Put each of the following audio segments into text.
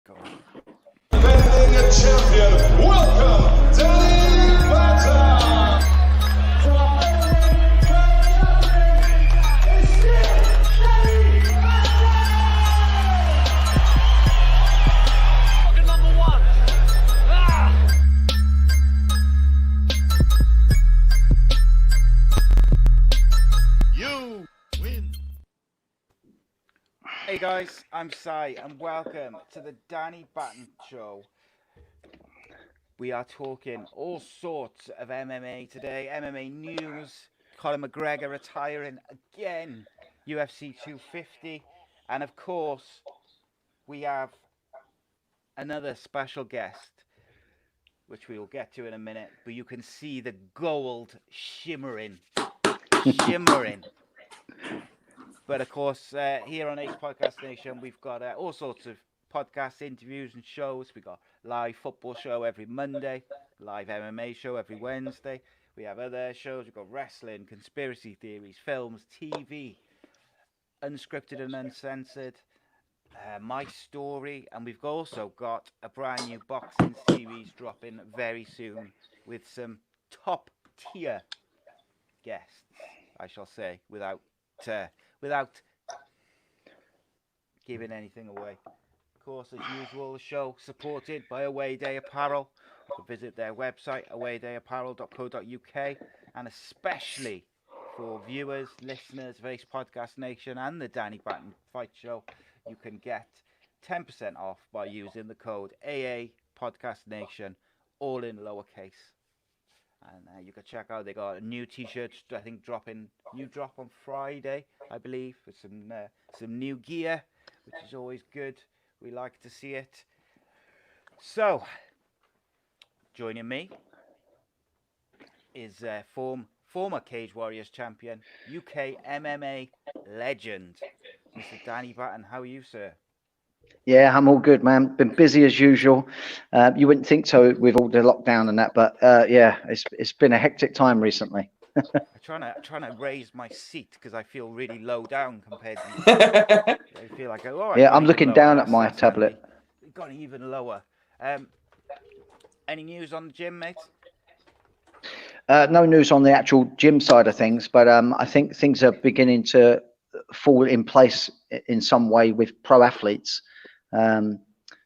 Go. Defending champion, welcome, Danny Batten. Fucking number one. You win. Hey guys, I'm Sai, and welcome to the Danny Batten Show. We are talking all sorts of MMA today. MMA news, Connor McGregor retiring again, UFC 250, and of course, we have another special guest, which we will get to in a minute, but you can see the gold shimmering. But of course, here on Ace Podcast Nation, we've got all sorts of podcast interviews and shows. We've got live football show every Monday, live MMA show every Wednesday. We have other shows. We've got wrestling, conspiracy theories, films, TV, unscripted and uncensored, my story, and we've also got a brand new boxing series dropping very soon with some top tier guests, I shall say, without giving anything away. Of course, as usual, the show supported by Away Day Apparel. You can visit their website, awaydayapparel.co.uk, and especially for viewers, listeners of Ace Podcast Nation and the Danny Batten Fight Show, you can get 10% off by using the code AA Podcast Nation, all in lowercase. And you can check out, they got a new t-shirt, I think new drop on Friday, I believe, with some new gear, which is always good. We like to see it. So, joining me is former Cage Warriors champion, UK MMA legend, Mr. Danny Batten. How are you, sir? Yeah, I'm all good, man. Been busy as usual. You wouldn't think so with all the lockdown and that, but yeah, it's been a hectic time recently. I'm trying to raise my seat because I feel really low down compared to you. I feel like, yeah, I'm looking down at my tablet. We've gone even lower. Any news on the gym, mate? No news on the actual gym side of things, but I think things are beginning to fall in place in some way with pro athletes.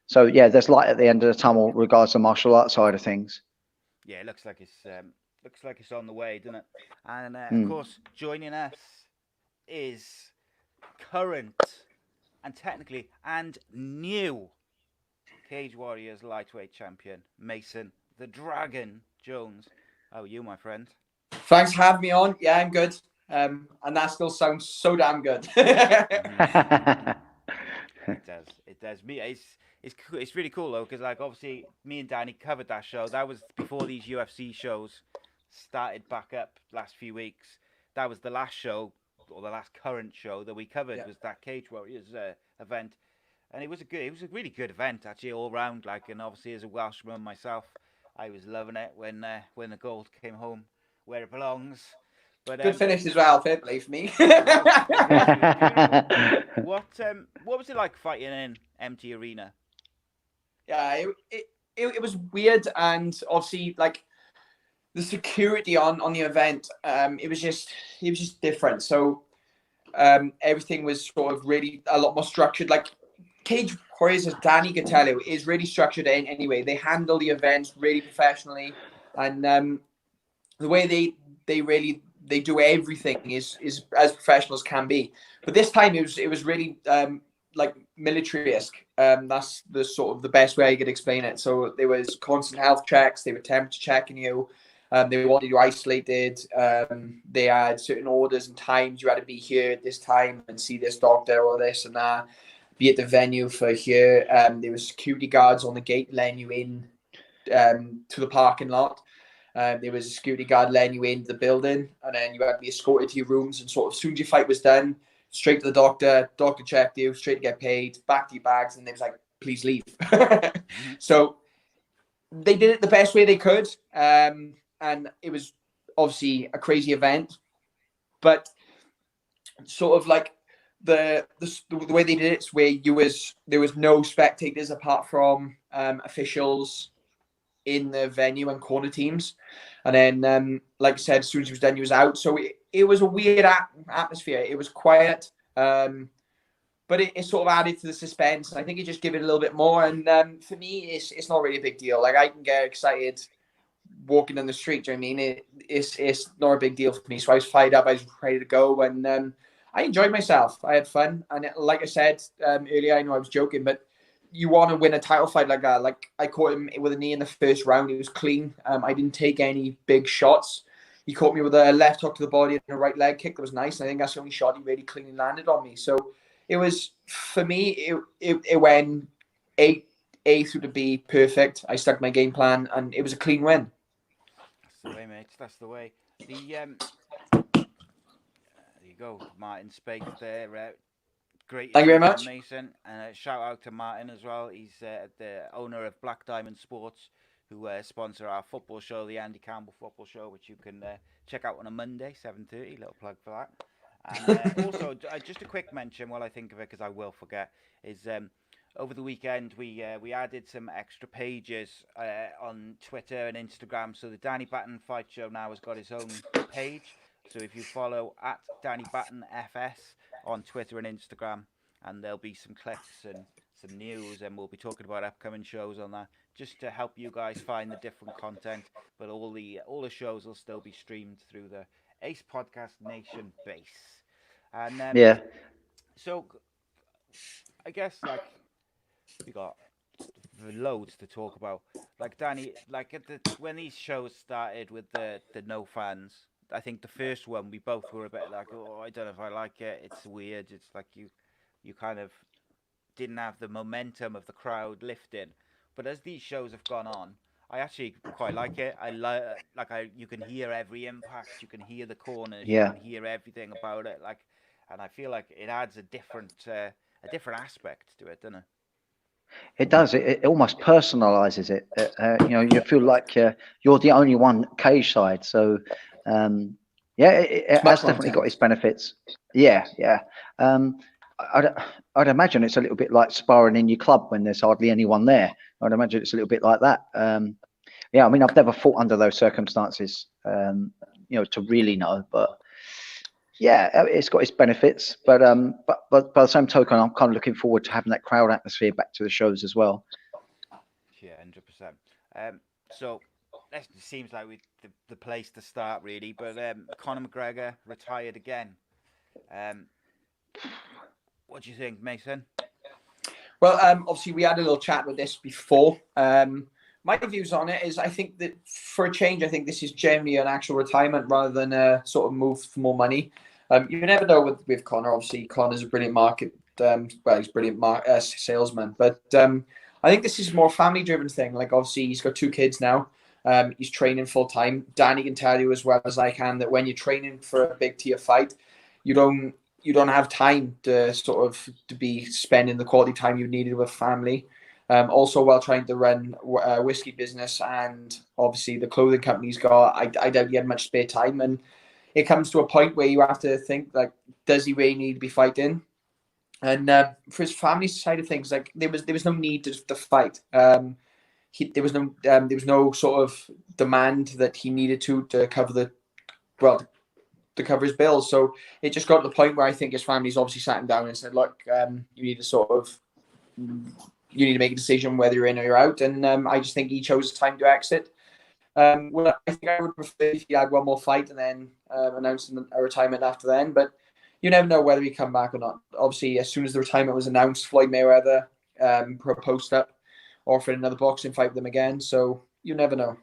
So yeah, there's light at the end of the tunnel regards to the martial arts side of things. Yeah, it looks like it's on the way, doesn't it? And of course, joining us is current and technically and new Cage Warriors lightweight champion Mason the Dragon Jones. How are you, my friend? Thanks for having me on. Yeah, I'm good. And that still sounds so damn good. It does. It's really cool though, because like obviously me and Danny covered that show. That was before these UFC shows started back up last few weeks. That was the last show, or the last current show that we covered, was that Cage Warriors event, and it was a really good event actually all round. Like, and obviously as a Welshman myself, I was loving it when the gold came home where it belongs. But good finish as well, fair play for me. What was it like fighting in empty arena? Yeah, it was weird, and obviously like the security on the event, it was just different. So everything was sort of really a lot more structured. Like Cage Warriors, as Danny could tell you, is really structured in anyway. They handle the events really professionally, and the way they do everything is as professional as can be. But this time it was really like military-esque. That's the sort of the best way I could explain it. So there was constant health checks. They were temperature checking you. They wanted you isolated. They had certain orders and times. You had to be here at this time and see this doctor or this and that. Be at the venue for here. There was security guards on the gate letting you in to the parking lot. There was a security guard letting you into the building, and then you had to be escorted to your rooms. And sort of as soon as your fight was done, straight to the doctor checked you, straight to get paid, back to your bags, and they was like, please leave. So they did it the best way they could. And it was obviously a crazy event, but sort of like the way they did it's where there was no spectators apart from officials in the venue and corner teams, and then like I said, as soon as he was done, he was out. So it was a weird atmosphere. It was quiet, but it sort of added to the suspense. I think it just gave it a little bit more. And for me, it's not really a big deal. Like, I can get excited walking down the street. Do you know what I mean? It's not a big deal for me. So I was fired up. I was ready to go, and I enjoyed myself. I had fun, and like I said earlier, I know I was joking, but you want to win a title fight like that. Like, I caught him with a knee in the first round. It was clean. I didn't take any big shots. He caught me with a left hook to the body and a right leg kick that was nice. And I think that's the only shot he really cleanly landed on me. So it was, for me, it went A through to B perfect. I stuck my game plan, and it was a clean win. That's the way, mate. That's the way. There you go, Martin Space there. Great. Thank you very much, Mason. And shout out to Martin as well. He's the owner of Black Diamond Sports, who sponsor our football show, the Andy Campbell Football Show, which you can check out on a Monday, 7:30. Little plug for that. And also, just a quick mention while I think of it, because I will forget, is over the weekend we added some extra pages on Twitter and Instagram. So the Danny Batten Fight Show now has got its own page. So if you follow at Danny Batten FS on Twitter and Instagram, and there'll be some clips and some news, and we'll be talking about upcoming shows on that, just to help you guys find the different content. But all the shows will still be streamed through the Ace Podcast Nation base. And Yeah. So I guess, like, we got loads to talk about. Like, Danny, like when these shows started with the no fans, I think the first one we both were a bit like, oh, I don't know if I like it. It's weird. It's like you kind of didn't have the momentum of the crowd lifting. But as these shows have gone on, I actually quite like it. You can hear every impact. You can hear the corners. Yeah. You can hear everything about it. Like, and I feel like it adds a different aspect to it, doesn't it? It does. It almost personalizes it. You feel like you're the only one cage side. So, it has definitely got its benefits. Yeah. I'd imagine it's a little bit like sparring in your club when there's hardly anyone there. I'd imagine it's a little bit like that. I mean, I've never fought under those circumstances, to really know. But yeah, it's got its benefits. But by the same token, I'm kind of looking forward to having that crowd atmosphere back to the shows as well. Yeah, 100%. So that seems like the place to start, really. But Connor McGregor retired again. What do you think, Mason? Well, obviously we had a little chat with this before. My views on it is, I think that for a change, I think this is generally an actual retirement rather than a sort of move for more money. You never know with Connor. Obviously, Connor's a brilliant he's a brilliant salesman. But I think this is more family-driven thing. Like, obviously, he's got 2 kids now. He's training full-time. Danny can tell you as well as I can that when you're training for a big tier fight, you don't have time to be spending the quality time you needed with family. Also, while trying to run a whiskey business and obviously the clothing company's got, I doubt he had much spare time. And it comes to a point where you have to think, like, does he really need to be fighting? And for his family side of things, like, there was no need to fight. There was no sort of demand that he needed to cover to cover his bills. So it just got to the point where I think his family's obviously sat him down and said, look, you need to make a decision whether you're in or you're out. And I just think he chose time to exit. Well, I think I would prefer if he had one more fight and then announced a retirement after then. But you never know whether he come back or not. Obviously, as soon as the retirement was announced, Floyd Mayweather put a post up offering another boxing fight with them again. So you never know.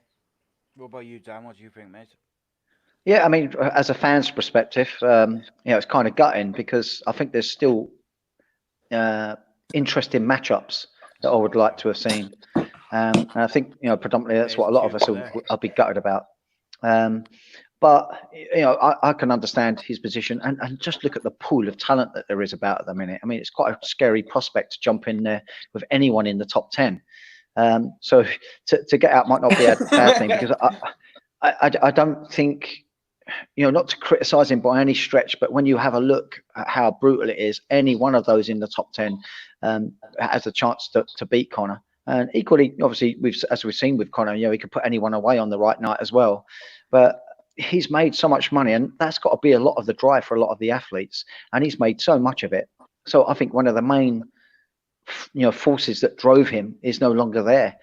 What about you, Dan? What do you think, mate? Yeah, I mean, as a fan's perspective, it's kind of gutting because I think there's still interesting matchups that I would like to have seen. And I think, predominantly that's what a lot of us will be gutted about. But, I can understand his position and just look at the pool of talent that there is about at the minute. I mean, it's quite a scary prospect to jump in there with anyone in the top 10. So to get out might not be a bad thing because I don't think not to criticize him by any stretch, but when you have a look at how brutal it is, any one of those in the top 10 has a chance to beat Connor. And equally, obviously, as we've seen with Connor, he could put anyone away on the right night as well. But he's made so much money, and that's got to be a lot of the drive for a lot of the athletes. And he's made so much of it. So I think one of the main, forces that drove him is no longer there.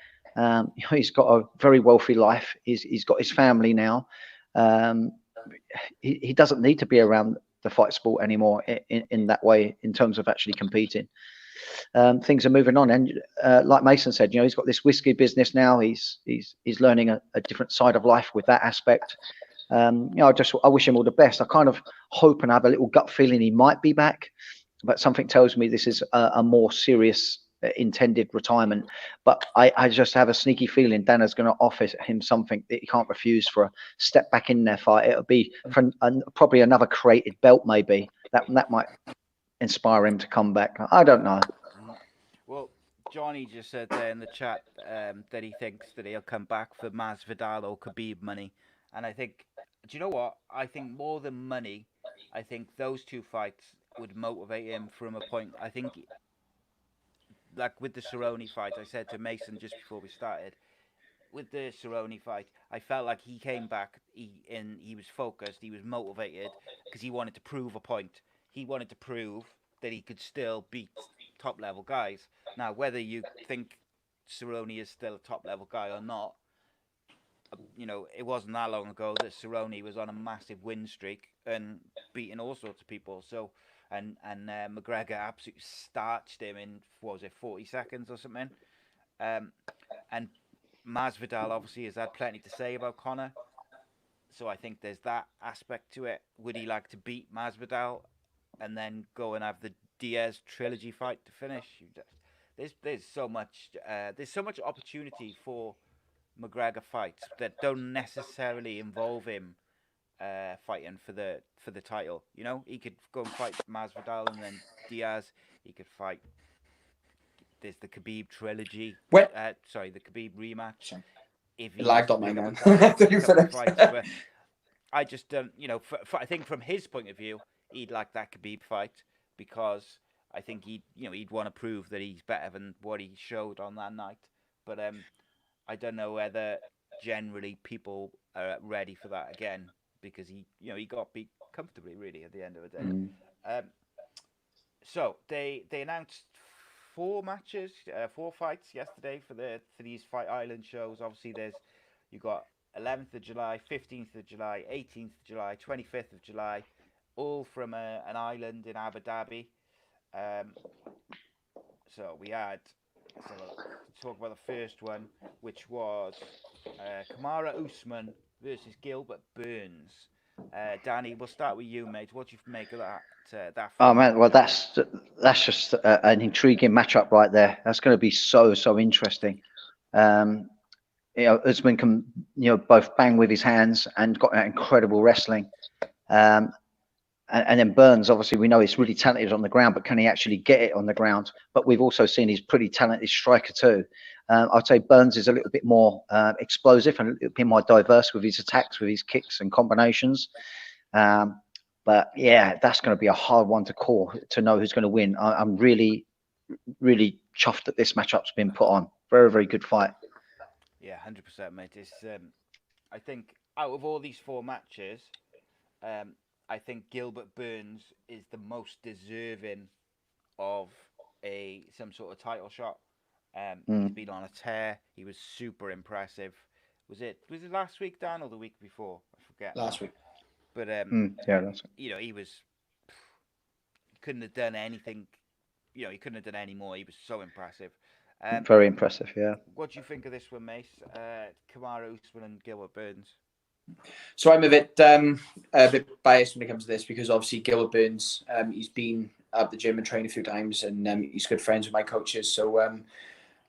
He's got a very wealthy life. He's got his family now. He doesn't need to be around the fight sport anymore in that way, in terms of actually competing. Things are moving on, and like Mason said, he's got this whiskey business now. He's learning a different side of life with that aspect. I wish him all the best. I kind of hope and have a little gut feeling he might be back, but something tells me this is a more serious intended retirement. But I just have a sneaky feeling Dana's going to offer him something that he can't refuse for a step back in their fight. It'll be for probably another created belt, maybe that might inspire him to come back. I don't know. Well, Johnny just said there in the chat that he thinks that he'll come back for Masvidal or Khabib money, and I think, do you know what? I think more than money, I think those two fights would motivate him from a point. I think, like with the Cerrone fight, I said to Mason just before we started, with the Cerrone fight, I felt like he came back, he was focused, he was motivated, because he wanted to prove a point. He wanted to prove that he could still beat top-level guys. Now, whether you think Cerrone is still a top-level guy or not, it wasn't that long ago that Cerrone was on a massive win streak and beating all sorts of people. So, and McGregor absolutely starched him in, 40 seconds or something. And Masvidal obviously has had plenty to say about Connor. So I think there's that aspect to it. Would he like to beat Masvidal and then go and have the Diaz trilogy fight to finish? There's so much opportunity for McGregor fights that don't necessarily involve him fighting for the title. He could go and fight Masvidal and then Diaz. He could fight. There's the Khabib trilogy. The Khabib rematch. If he lagged on my man. I just don't. I think from his point of view, he'd like that Khabib fight because I think he'd want to prove that he's better than what he showed on that night. But I don't know whether generally people are ready for that again, because he got beat comfortably really at the end of the day. So they announced 4 matches, 4 fights yesterday for these Fight Island shows. Obviously, you got 11th of July, 15th of July, 18th of July, 25th of July, all from an island in Abu Dhabi. So we had, talk about the first one, which was Kamaru Usman versus Gilbert Burns. Danny, we'll start with you, mate. What do you make of that? Oh man, well that's just an intriguing matchup right there. That's going to be so interesting. Usman can both bang with his hands and got that incredible wrestling. And then Burns, obviously, we know he's really talented on the ground, but can he actually get it on the ground? But we've also seen he's pretty talented striker too. I'd say Burns is a little bit more explosive and a little bit more diverse with his attacks, with his kicks and combinations. But yeah, that's going to be a hard one to call, to know who's going to win. I'm really chuffed that this matchup's been put on. Very, very good fight. Yeah, 100%, mate. It's, I think out of all these 4 matches, I think Gilbert Burns is the most deserving of some sort of title shot. He's been on a tear. He was super impressive. Was it last week, Dan, or the week before? I forget. Last week. But yeah, that's it. he couldn't have done anything. He couldn't have done any more. He was so impressive. Very impressive, yeah. What do you think of this one, Mace? Kamaru Usman and Gilbert Burns. So I'm a bit biased when it comes to this, because obviously Gilbert Burns, he's been at the gym and trained a few times, and he's good friends with my coaches. So I'm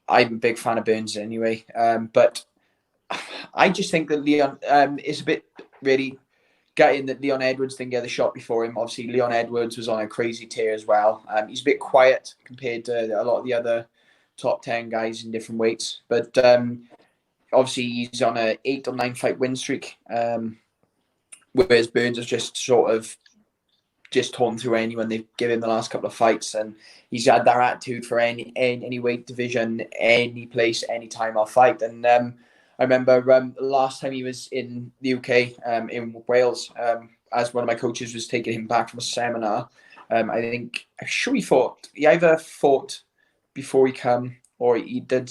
a big fan of Burns anyway. But I just think that Leon is a bit really gutting that Leon Edwards didn't get the shot before him. Obviously, Leon Edwards was on a crazy tear as well. He's a bit quiet compared to a lot of the other top 10 guys in different weights. But obviously, he's on a 8 or 9 fight win streak, whereas Burns has just sort of just torn through anyone they've given him the last couple of fights, and he's had that attitude for any weight division, any place, any time I'll fight. And I remember the last time he was in the UK, in Wales, as one of my coaches was taking him back from a seminar. I'm sure he either fought before he come, or he'd done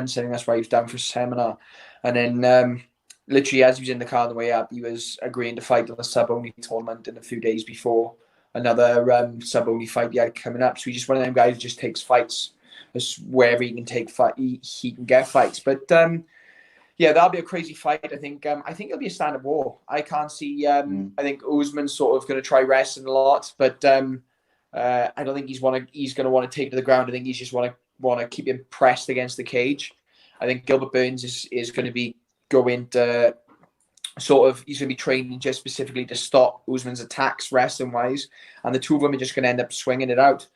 something, that's why he was down for a seminar. And then literally as he was in the car on the way up, he was agreeing to fight on a sub-only tournament in a few days before another sub-only fight he had coming up. So he's just one of them guys who just takes fights wherever he can take fight, he can get fights. But yeah, that'll be a crazy fight. I think it'll be a stand-up war. I can't see. I think Usman's sort of going to try wrestling a lot, but I don't think he's going to want to take to the ground. I think he's just want to keep him pressed against the cage. I think Gilbert Burns is going to be going to he's going to be training just specifically to stop Usman's attacks wrestling wise, and the two of them are just going to end up swinging it out.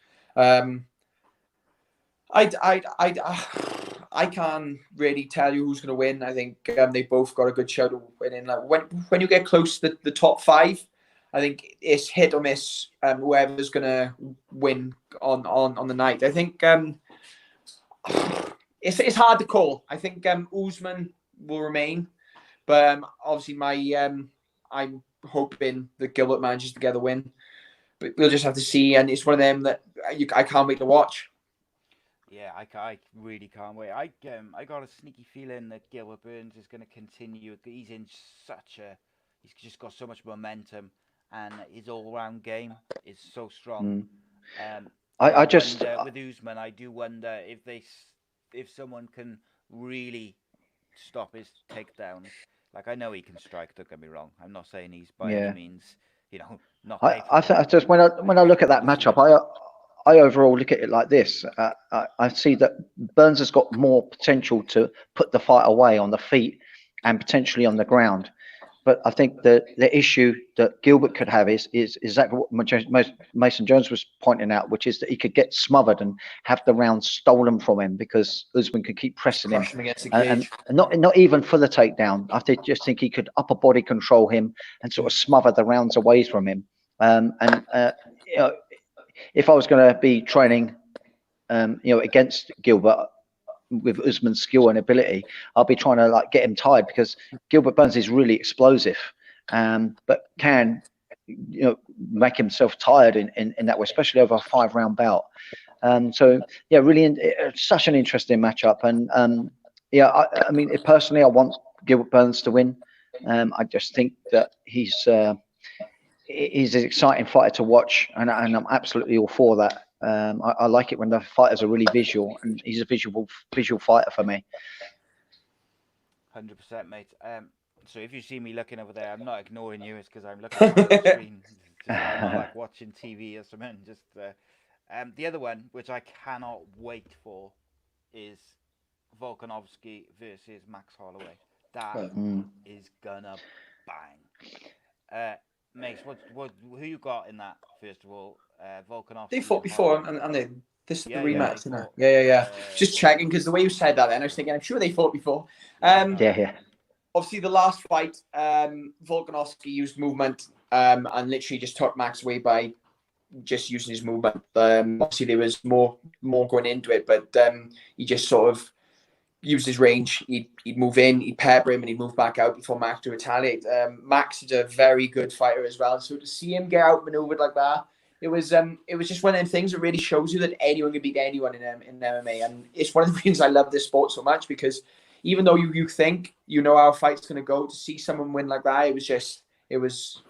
I can't really tell you who's going to win. I think they both got a good shout of winning. Like when you get close to the top five, I think it's hit or miss. Whoever's going to win on the night. I think it's hard to call. I think Usman will remain, but obviously I'm hoping that Gilbert manages to get a win. But we'll just have to see. And it's one of them that I can't wait to watch. Yeah, I really can't wait. I got a sneaky feeling that Gilbert Burns is going to continue. He's just got so much momentum, and his all-round game is so strong. I just wonder, with Usman, I do wonder if someone can really stop his takedowns. Like, I know he can strike. Don't get me wrong. I'm not saying he's by any means, not. I just when I look at that matchup, I overall look at it like this. I see that Burns has got more potential to put the fight away on the feet and potentially on the ground. But I think the issue that Gilbert could have is exactly what Mason Jones was pointing out, which is that he could get smothered and have the round stolen from him because Usman could keep pressing him and not even for the takedown. I just think he could upper body control him and sort of smother the rounds away from him. If I was going to be training, against Gilbert with Usman's skill and ability, I'll be trying to get him tired because Gilbert Burns is really explosive, but can make himself tired in that way, especially over a 5-round bout. So yeah, really such an interesting matchup. And I mean, personally, I want Gilbert Burns to win. I just think that he's an exciting fighter to watch, and I'm absolutely all for that. I like it when the fighters are really visual, and he's a visual fighter for me. 100%, mate. So if you see me looking over there, I'm not ignoring you. It's because I'm looking at the screen. I'm not like watching TV or something. Just the other one, which I cannot wait for, is Volkanovski versus Max Holloway. That is gonna bang. Mace, who you got in that? First of all, Volkanovski. They fought before, and this is the rematch, isn't it? Yeah. Just checking because the way you said that, then I was thinking, I'm sure they fought before. Yeah. Obviously, the last fight, Volkanovski used movement and literally just took Max away by just using his movement. Obviously, there was more going into it, but he just sort of used his range. He'd move in, he'd pepper him, and he'd move back out before Max to retaliate. Max is a very good fighter as well, so to see him get outmaneuvered like that, it was just one of them things that really shows you that anyone can beat anyone in MMA, and it's one of the reasons I love this sport so much, because even though you think how a fight's going to go, to see someone win like that, it was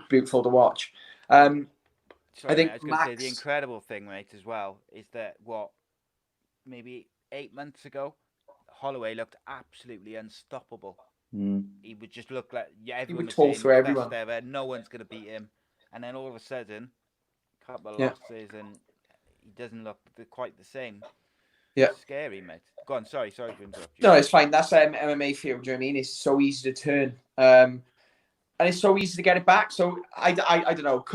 beautiful to watch. Sorry, I think mate, I was going to say the incredible thing, mate, as well, is that maybe 8 months ago, Holloway looked absolutely unstoppable. He would just look like everyone was saying, through everyone. Ever, no one's going to beat him, and then all of a sudden, a couple of losses, and he doesn't look quite the same. Yeah, scary, mate. Go on. Sorry to interrupt you. No, it's fine. That's MMA field. Do you know what I mean? It's so easy to turn, and it's so easy to get it back. So I don't know.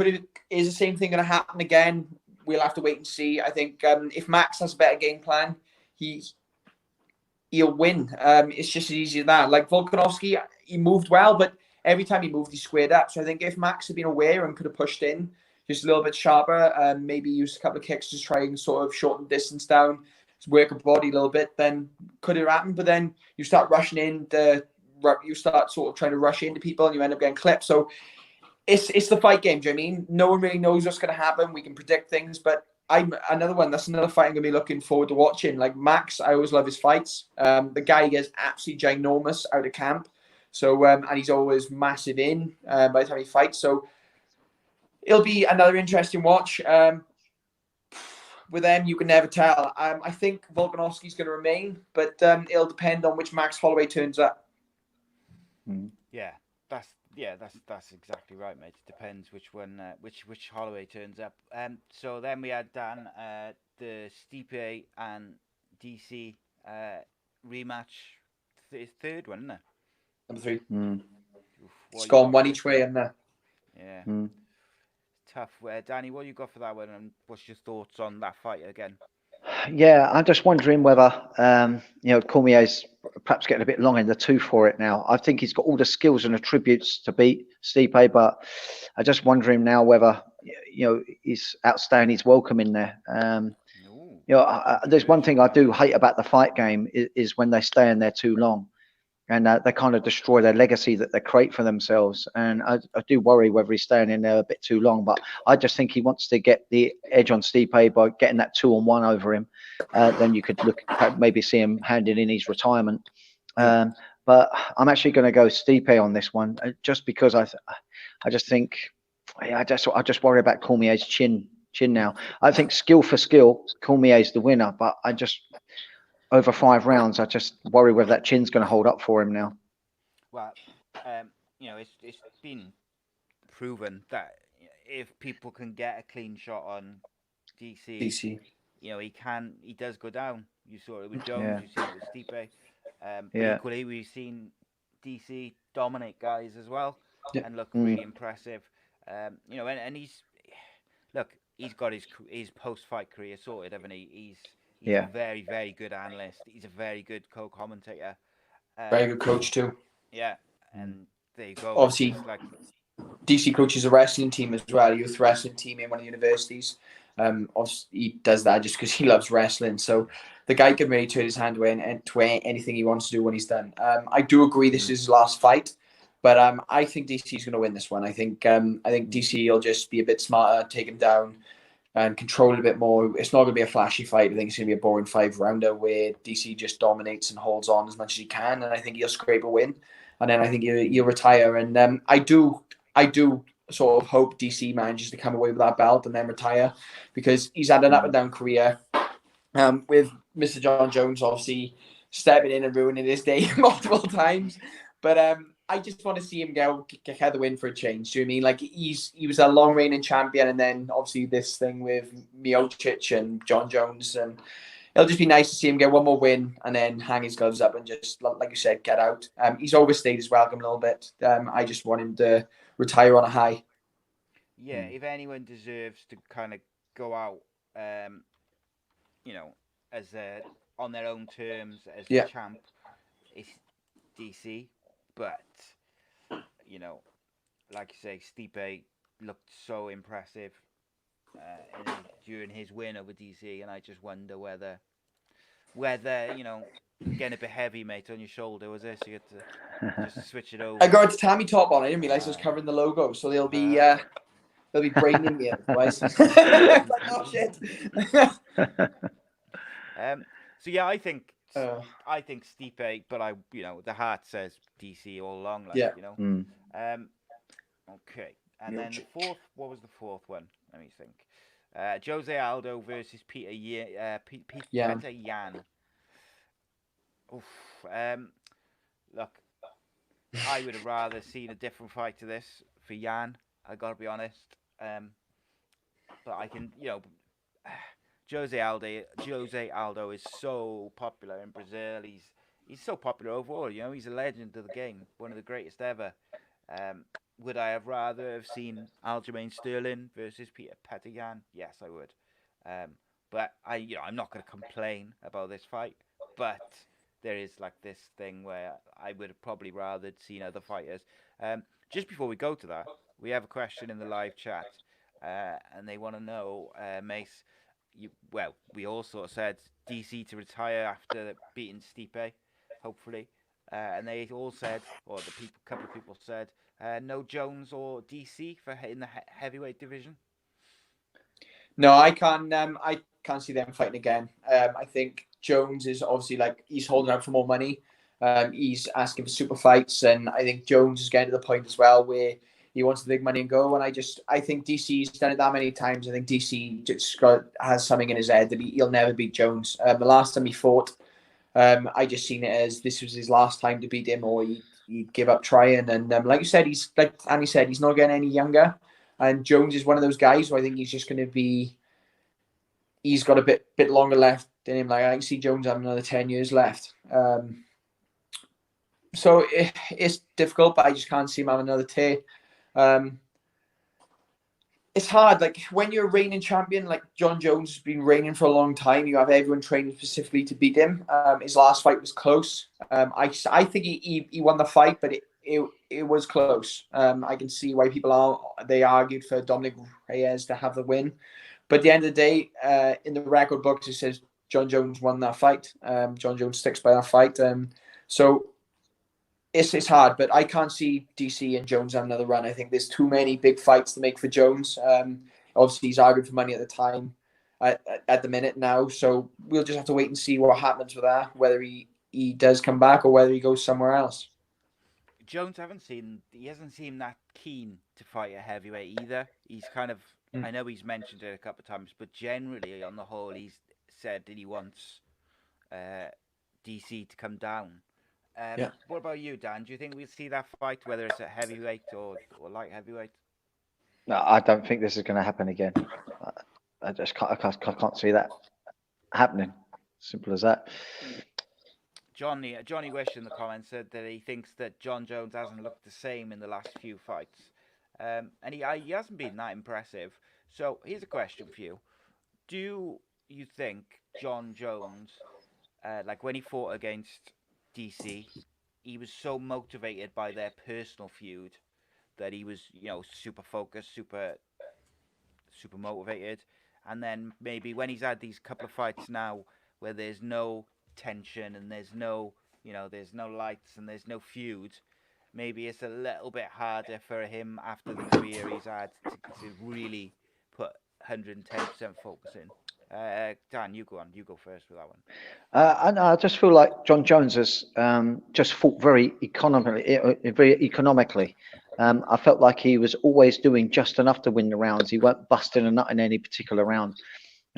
Is the same thing going to happen again? We'll have to wait and see. I think if Max has a better game plan, he'll win. It's just as easy as that. Like Volkanovski, he moved well, but every time he moved, he squared up. So I think if Max had been aware and could have pushed in just a little bit sharper, maybe used a couple of kicks to try and sort of shorten distance down, work a body a little bit, then could have happened. But then you start rushing in, you start sort of trying to rush into people and you end up getting clipped. So it's the fight game, do you know what I mean? No one really knows what's going to happen. We can predict things, but that's another fight I'm going to be looking forward to watching. Like Max, I always love his fights. The guy gets absolutely ginormous out of camp. So, and he's always massive by the time he fights. So it'll be another interesting watch. With them, you can never tell. I think Volkanovski's going to remain, but it'll depend on which Max Holloway turns up. That's exactly right, mate. It depends which one, which Holloway turns up. So then we had Dan, the Stipe and DC rematch, third one, isn't it? Number 3. Oof, It's gone one each way, isn't it? Yeah. Tough. Danny, what you got for that one, and what's your thoughts on that fight again? Yeah, I'm just wondering whether Cormier's perhaps getting a bit long in the tooth for it now. I think he's got all the skills and attributes to beat Stipe, but I just wondering now whether he's outstaying his welcome in there. There's one thing I do hate about the fight game is when they stay in there too long, and they kind of destroy their legacy that they create for themselves. And I do worry whether he's staying in there a bit too long. But I just think he wants to get the edge on Stipe by getting that 2-on-1 over him. Then you could maybe see him handing in his retirement. But I'm actually going to go Stipe on this one, just because I just think I just worry about Cormier's chin now. I think skill for skill, Cormier's the winner, but I just, over 5 rounds, I just worry whether that chin's going to hold up for him now. Well, it's been proven that if people can get a clean shot on DC, he does go down. You saw it with Jones, you see it with Stipe. But equally, we've seen DC dominate guys as well and look really impressive. And he's got his post-fight career sorted, haven't he? He's a very, very good analyst. He's a very good co-commentator. Very good coach too. Yeah, and there you go. Obviously, DC coaches a wrestling team as well, a youth wrestling team in one of the universities. Obviously, he does that just because he loves wrestling. So the guy can really turn his hand away and to anything he wants to do when he's done. I do agree this is his last fight, but I think DC is going to win this one. I think DC will just be a bit smarter, take him down, and control it a bit more. It's not going to be a flashy fight. I think it's going to be a boring 5-rounder where DC just dominates and holds on as much as he can, and I think he'll scrape a win. And then I think he'll retire. And I do sort of hope DC manages to come away with that belt and then retire, because he's had an up and down career. With Mr. John Jones obviously stepping in and ruining his day multiple times. But I just want to see him get the win for a change. Do you know what I mean? Like he was a long reigning champion, and then obviously this thing with Miocic and John Jones, and it'll just be nice to see him get one more win and then hang his gloves up and just, like you said, get out. He's overstayed his welcome a little bit. I just want him to retire on a high. Yeah, if anyone deserves to kind of go out, as on their own terms as the champ, it's DC. But like you say, Stipe looked so impressive during his win over DC, and I just wonder whether getting a bit heavy, mate, on your shoulder was this. You get to just switch it over. I got a Tammy top on. I didn't realize it was covering the logo, so they'll be braining me otherwise. Oh shit. So yeah, I think Stipe, but the heart says DC all along, Okay, and then the fourth. What was the fourth one? Let me think. Jose Aldo versus Peter Yan. Oof. Look, I would have rather seen a different fight to this for Yan. I gotta be honest. But I can, Jose Aldo is so popular in Brazil. He's so popular overall. He's a legend of the game, one of the greatest ever. Would I have rather have seen Aljamain Sterling versus Peter Yan? Yes, I would. But I'm not going to complain about this fight. But there is like this thing where I would have probably rather seen other fighters. Just before we go to that, we have a question in the live chat, and they want to know, Mace. We all sort of said DC to retire after beating Stipe, hopefully, and they all said, or couple of people said, no Jones or DC for in the heavyweight division. No, I can't see them fighting again. I think Jones is obviously he's holding out for more money. He's asking for super fights, and I think Jones is getting to the point as well where he wants the big money and go. And I think DC's done it that many times. I think DC just has something in his head that he'll never beat Jones. The last time he fought, I just seen it as this was his last time to beat him, or he'd give up trying. And like you said, like Andy said, he's not getting any younger. And Jones is one of those guys who I think he's just going to be. He's got a bit longer left in him. Like I can see Jones having another 10 years left. So it's difficult, but I just can't see him having another tear. It's hard. Like when you're a reigning champion, like John Jones has been reigning for a long time. You have everyone training specifically to beat him. His last fight was close. I think he won the fight, but it was close. I can see why they argued for Dominic Reyes to have the win. But at the end of the day, in the record books, it says John Jones won that fight. John Jones sticks by that fight. So it's hard, but I can't see DC and Jones have another run. I think there's too many big fights to make for Jones. Obviously, he's arguing for money at the time, at the minute now. So we'll just have to wait and see what happens with that, whether he does come back or whether he goes somewhere else. Jones he hasn't seemed that keen to fight a heavyweight either. He's kind of, I know he's mentioned it a couple of times, but generally on the whole, he's said that he wants DC to come down. What about you, Dan? Do you think we'll see that fight, whether it's a heavyweight or light heavyweight? No, I don't think this is going to happen again. I just can't see that happening. Simple as that. Johnny Wish in the comments said that he thinks that John Jones hasn't looked the same in the last few fights, and he hasn't been that impressive. So here's a question for you: do you think John Jones, like when he fought against DC, he was so motivated by their personal feud that he was, super focused, super motivated, and then maybe when he's had these couple of fights now where there's no tension and there's no lights and there's no feud, maybe it's a little bit harder for him after the career he's had to really put 110% focus in. Dan, you go first with that one. I just feel like John Jones has just fought very economically. I felt like he was always doing just enough to win the rounds. He weren't busting a nut in any particular round.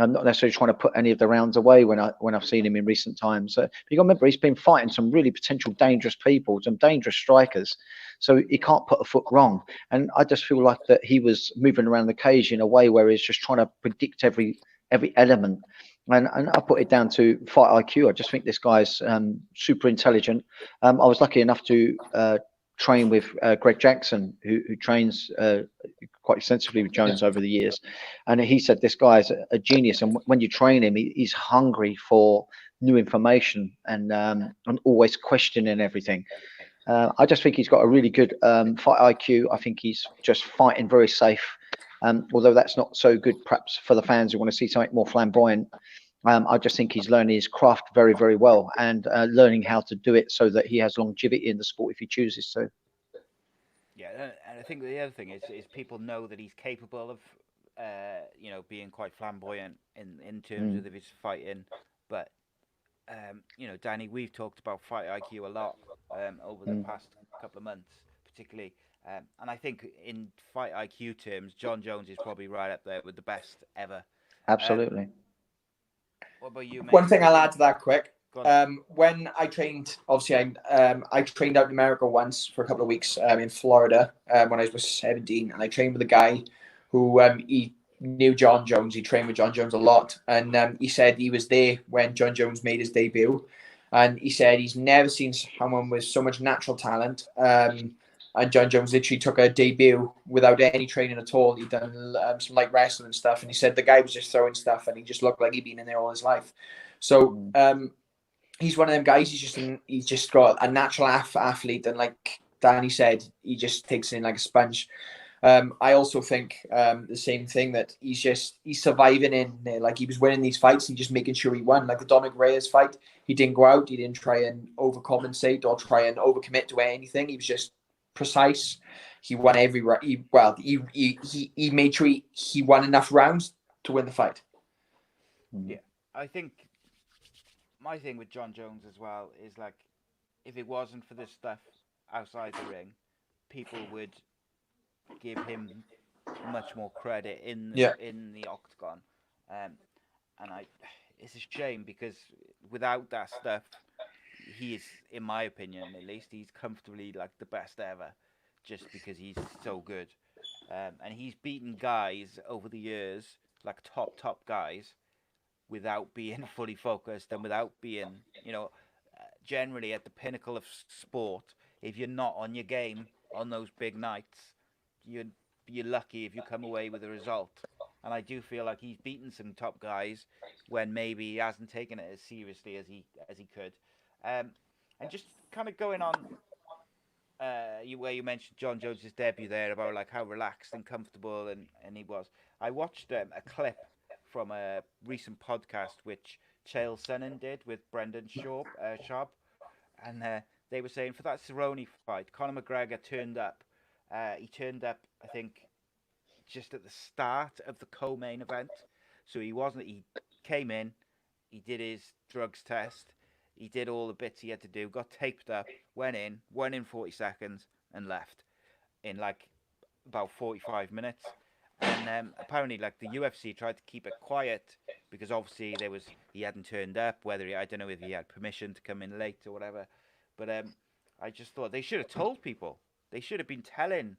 I'm not necessarily trying to put any of the rounds away when I've seen him in recent times. But you got to remember, he's been fighting some really potential dangerous people, some dangerous strikers. So he can't put a foot wrong. And I just feel like that he was moving around the cage in a way where he's just trying to predict every element. And I put it down to fight IQ. I just think this guy's super intelligent. I was lucky enough to train with Greg Jackson, who trains quite extensively with Jones over the years, and he said this guy's a genius. And when you train him, he's hungry for new information and always questioning everything. I just think he's got a really good fight IQ. I think he's just fighting very safe. Although that's not so good, perhaps for the fans who want to see something more flamboyant. I just think he's learning his craft very, very well and learning how to do it so that he has longevity in the sport if he chooses to. Yeah, and I think the other thing is people know that he's capable of, being quite flamboyant in terms of his fighting. But, Danny, we've talked about fight IQ a lot over the past couple of months, particularly. And I think in fight IQ terms, John Jones is probably right up there with the best ever. Absolutely. What about you, mate? One thing I'll add to that quick. When I trained, obviously, I trained out in America once for a couple of weeks in Florida when I was 17, and I trained with a guy who he knew John Jones. He trained with John Jones a lot, and he said he was there when John Jones made his debut, and he said he's never seen someone with so much natural talent. And John Jones literally took a debut without any training at all. He'd done some light wrestling and stuff, and he said the guy was just throwing stuff, and he just looked like he'd been in there all his life. So he's one of them guys. He's just got a natural athlete, and like Danny said, he just takes it in like a sponge. I also think the same thing, that he's surviving in there. Like, he was winning these fights and just making sure he won. Like the Dominic Reyes fight, he didn't go out, he didn't try and overcompensate or try and overcommit to anything. He was just precise. He won every round. He made sure he won enough rounds to win the fight. Yeah, I think my thing with John Jones as well is, like, if it wasn't for this stuff outside the ring, people would give him much more credit in the octagon, and it's a shame, because without that stuff, he is, in my opinion at least, he's comfortably like the best ever, just because he's so good, and he's beaten guys over the years, like top guys, without being fully focused and without being, generally at the pinnacle of sport. If you're not on your game on those big nights, you're lucky if you come away with a result. And I do feel like he's beaten some top guys when maybe he hasn't taken it as seriously as he could. And just kind of going on, where you mentioned John Jones' debut there, about like how relaxed and comfortable and he was. I watched a clip from a recent podcast which Chael Sonnen did with Brendan Schaub, and they were saying for that Cerrone fight, Conor McGregor turned up. He turned up, I think, just at the start of the co-main event. So he came in, he did his drugs test, he did all the bits he had to do, got taped up, went in, won in 40 seconds, and left in like about 45 minutes. And apparently, like, the UFC tried to keep it quiet because obviously he hadn't turned up. I don't know if he had permission to come in late or whatever. But I just thought they should have told people. They should have been telling,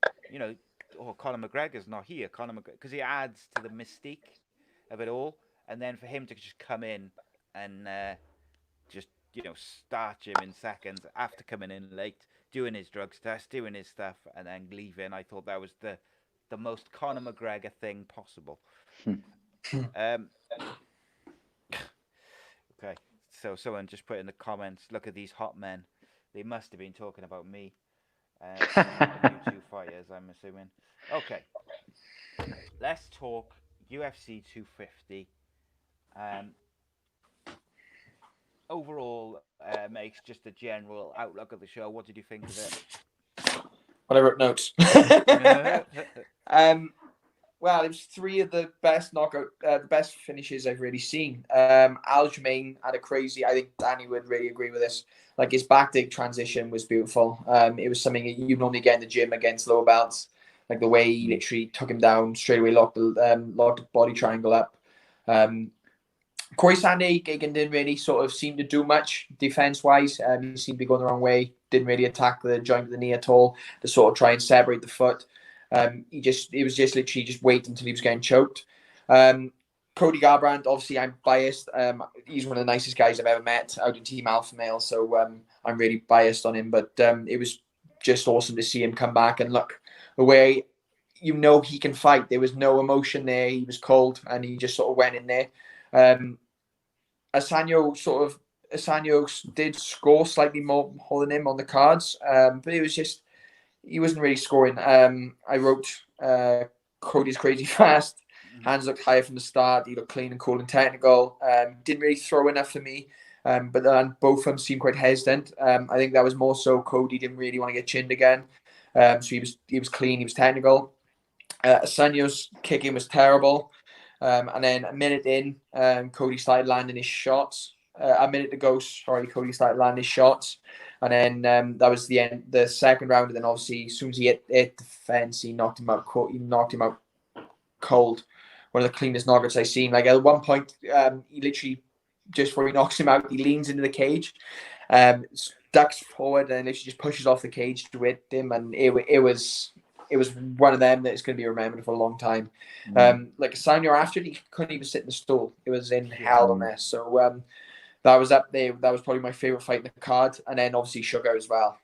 Conor McGregor's not here, because it adds to the mystique of it all. And then for him to just come in and just starch him in seconds after coming in late, doing his drugs test, doing his stuff, and then leaving, I thought that was the most Conor McGregor thing possible. Okay, so someone just put in the comments, look at these hot men. They must have been talking about me. You two fighters, I'm assuming. Okay, let's talk UFC 250. Overall, makes just a general outlook of the show. What did you think of it? Well, I wrote notes. Well, it was three of the best the best finishes I've really seen. Aljamain had a crazy. I think Danny would really agree with this. Like, his back dig transition was beautiful. It was something you normally get in the gym against lower belts. Like the way he literally took him down straight away, locked the body triangle up. Corey Sandhagen didn't really sort of seem to do much defense-wise. He seemed to be going the wrong way. Didn't really attack the joint of the knee at all to sort of try and separate the foot. It was just literally just wait until he was getting choked. Cody Garbrandt, obviously I'm biased. He's one of the nicest guys I've ever met out in Team Alpha Male, so I'm really biased on him. But it was just awesome to see him come back and look away. He can fight. There was no emotion there. He was cold, and he just sort of went in there. Asanyo did score slightly more than him on the cards, but it was just he wasn't really scoring. I wrote Cody's crazy fast. Hands looked higher from the start. He looked clean and cool and technical. Didn't really throw enough for me, but then both of them seemed quite hesitant. I think that was more so Cody didn't really want to get chinned again, so he was clean. He was technical. Asanyo's kicking was terrible. And then a minute in, Cody started landing his shots. A minute to go, Cody started landing his shots. And then that was the end, the second round. And then obviously, as soon as he hit the fence, he knocked him out cold. One of the cleanest knockouts I've seen. Like, at one point, he literally, just before he knocks him out, he leans into the cage, ducks forward, and literally just pushes off the cage to hit him. And it was one of them that's going to be remembered for a long time. Like Asanyo, after he couldn't even sit in the stool. It was in hell a mess. So that was up there. That was probably my favorite fight in the card. And then obviously Sugar as well.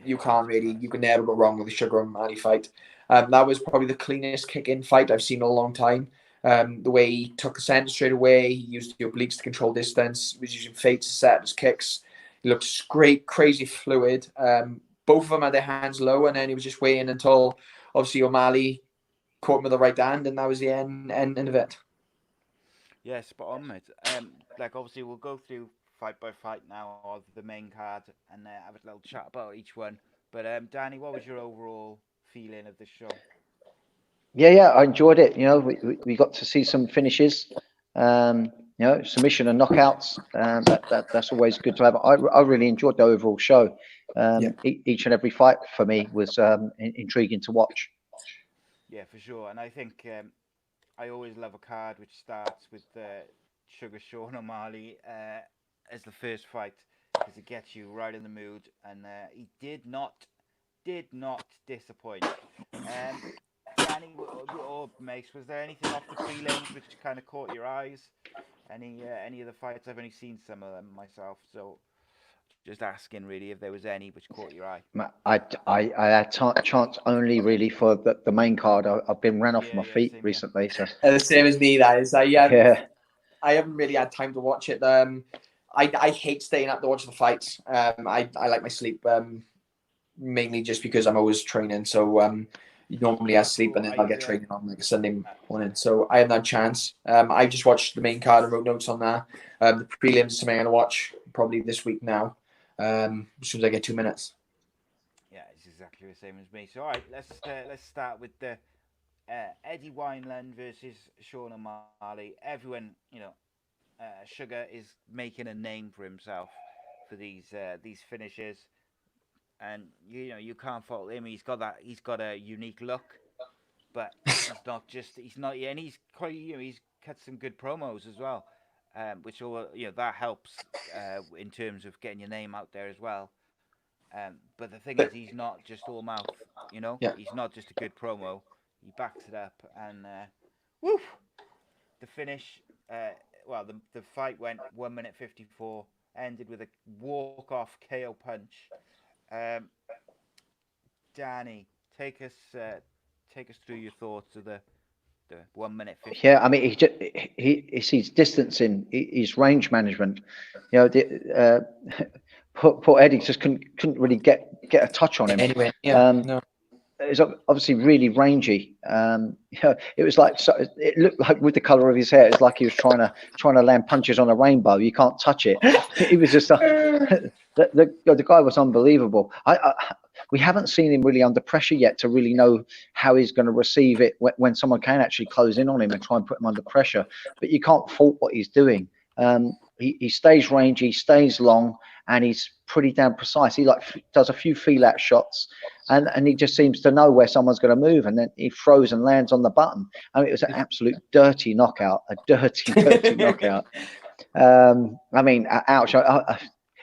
You can never go wrong with a Sugar and Manny fight. That was probably the cleanest kick-in fight I've seen in a long time. The way he took the centre straight away, he used the obliques to control distance, he was using feints to set his kicks. He looked great, crazy fluid. Both of them had their hands low, and then he was just waiting until obviously O'Malley caught him with the right hand, and that was the end of it. Yeah, spot on, mate. Like obviously we'll go through fight by fight now of the main card and have a little chat about each one. But Danny, what was your overall feeling of the show? Yeah, I enjoyed it. You know, we got to see some finishes. You know, submission and knockouts. That's always good to have. I really enjoyed the overall show. Each and every fight for me was intriguing to watch. Yeah, for sure. And I think I always love a card which starts with Sugar Sean O'Malley as the first fight, because it gets you right in the mood, and he did not disappoint. Danny or Mace, was there anything off the prelims which kind of caught your eyes? Any of the fights? I've only seen some of them myself, so just asking really if there was any which caught your eye. I had chance only really for the main card. I've been ran off my feet recently, so the same as me. That is, I haven't really had time to watch it. I hate staying up to watch the fights. I like my sleep mainly just because I'm always training. So normally I sleep and then I'll get training on like a Sunday morning. So I haven't had a chance. I just watched the main card and wrote notes on that. The prelims is something I'm gonna watch probably this week now. As soon as I get 2 minutes. Yeah, it's exactly the same as me. So all right, let's start with the Eddie Wineland versus Sean O'Malley. Everyone, Sugar is making a name for himself for these finishes, and you can't fault him. He's got a unique look, but he's not, and he's quite, he's cut some good promos as well, which all that helps in terms of getting your name out there as well. But the thing is, he's not just all mouth, He's not just a good promo. He backs it up, and the finish. The fight went 1 minute 54, ended with a walk-off KO punch. Danny, take us through your thoughts of the 1 minute 50. Yeah, I mean, it's his distancing, his range management. Poor Eddie just couldn't really get a touch on him. Anyway, no. It's obviously really rangy. It was like, it looked like with the color of his hair, it's like he was trying to land punches on a rainbow. You can't touch it. It was just the guy was unbelievable. We haven't seen him really under pressure yet to really know how he's going to receive it when someone can actually close in on him and try and put him under pressure. But you can't fault what he's doing. He stays rangy, stays long, and he's pretty damn precise. He does a few feel-out shots, and he just seems to know where someone's going to move, and then he throws and lands on the button. I mean, it was an absolute dirty knockout, a dirty knockout. I mean, ouch!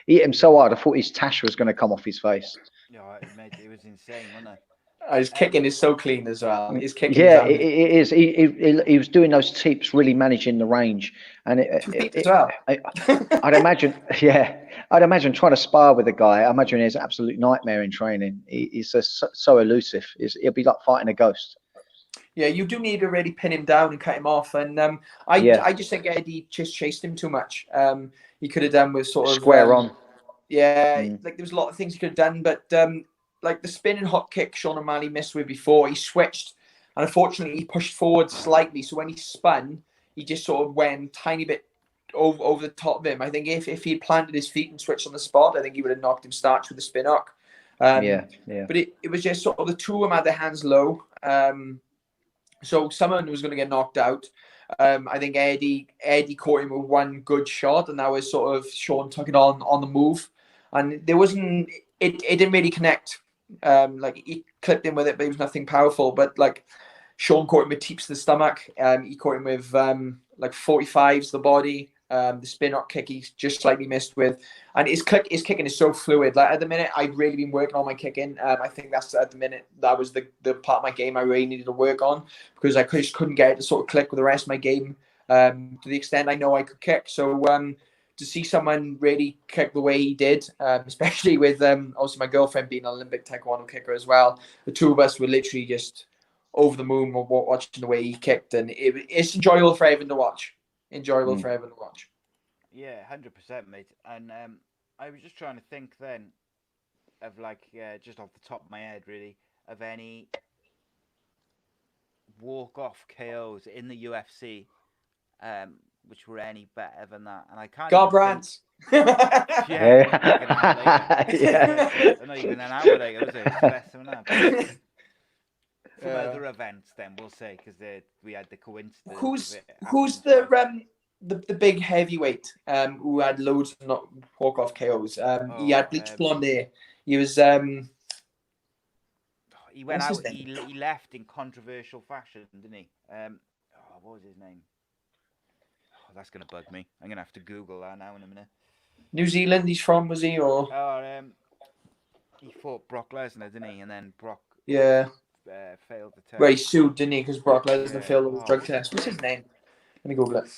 He hit him so hard, I thought his tash was going to come off his face. Yeah, it was insane, wasn't it? His kicking is so clean as well. His kicking, it is. He was doing those teeps, really managing the range, and as well. I'd imagine, I'd imagine trying to spar with a guy. I imagine it's an absolute nightmare in training. He's so elusive. It'll be like fighting a ghost. Yeah, you do need to really pin him down and cut him off. And I just think Eddie just chased him too much. He could have done with sort of square on. Yeah, like there was a lot of things he could have done, but like the spinning hot kick Sean O'Malley missed with before, he switched, and unfortunately he pushed forward slightly. So when he spun, he just sort of went tiny bit over the top of him. I think if he had planted his feet and switched on the spot, I think he would have knocked him starch with the spin hook. But it was just sort of the two of them had their hands low. So someone was going to get knocked out. I think Eddie caught him with one good shot, and that was sort of Sean took it on the move, and there wasn't. It didn't really connect. Like he clipped him with it, but it was nothing powerful. But like Sean caught him with teeps to the stomach. He caught him with like 45s to the body. The spin up kick he just slightly missed with, and his kicking is so fluid. Like at the minute, I've really been working on my kicking. I think that's at the minute that was the part of my game I really needed to work on, because I just couldn't get it to sort of click with the rest of my game to the extent I know I could kick. So to see someone really kick the way he did, especially with also my girlfriend being an Olympic Taekwondo kicker as well, the two of us were literally just over the moon watching the way he kicked, and it's enjoyable for everyone to watch. Enjoyable for everyone to watch. Yeah, 100%, mate. And I was just trying to think then of like just off the top of my head, really, of any walk-off KOs in the UFC, which were any better than that. And I can't. Garbrandt. Yeah. Yeah. They're not even an hour later, is it? It's less than that. From other events, then we'll say, because we had the coincidence. Who's the big heavyweight who had loads of not walk-off KOs? He had bleached blonde hair. He was he went out. He left in controversial fashion, didn't he? What was his name? Oh, that's gonna bug me. I'm gonna have to Google that now in a minute. New Zealand. He's from, was he? Or he fought Brock Lesnar, didn't he? And then Brock failed the test. Well, he sued, didn't he? Because Brock Lesnar failed the drug test. What's his name? Let me Google it.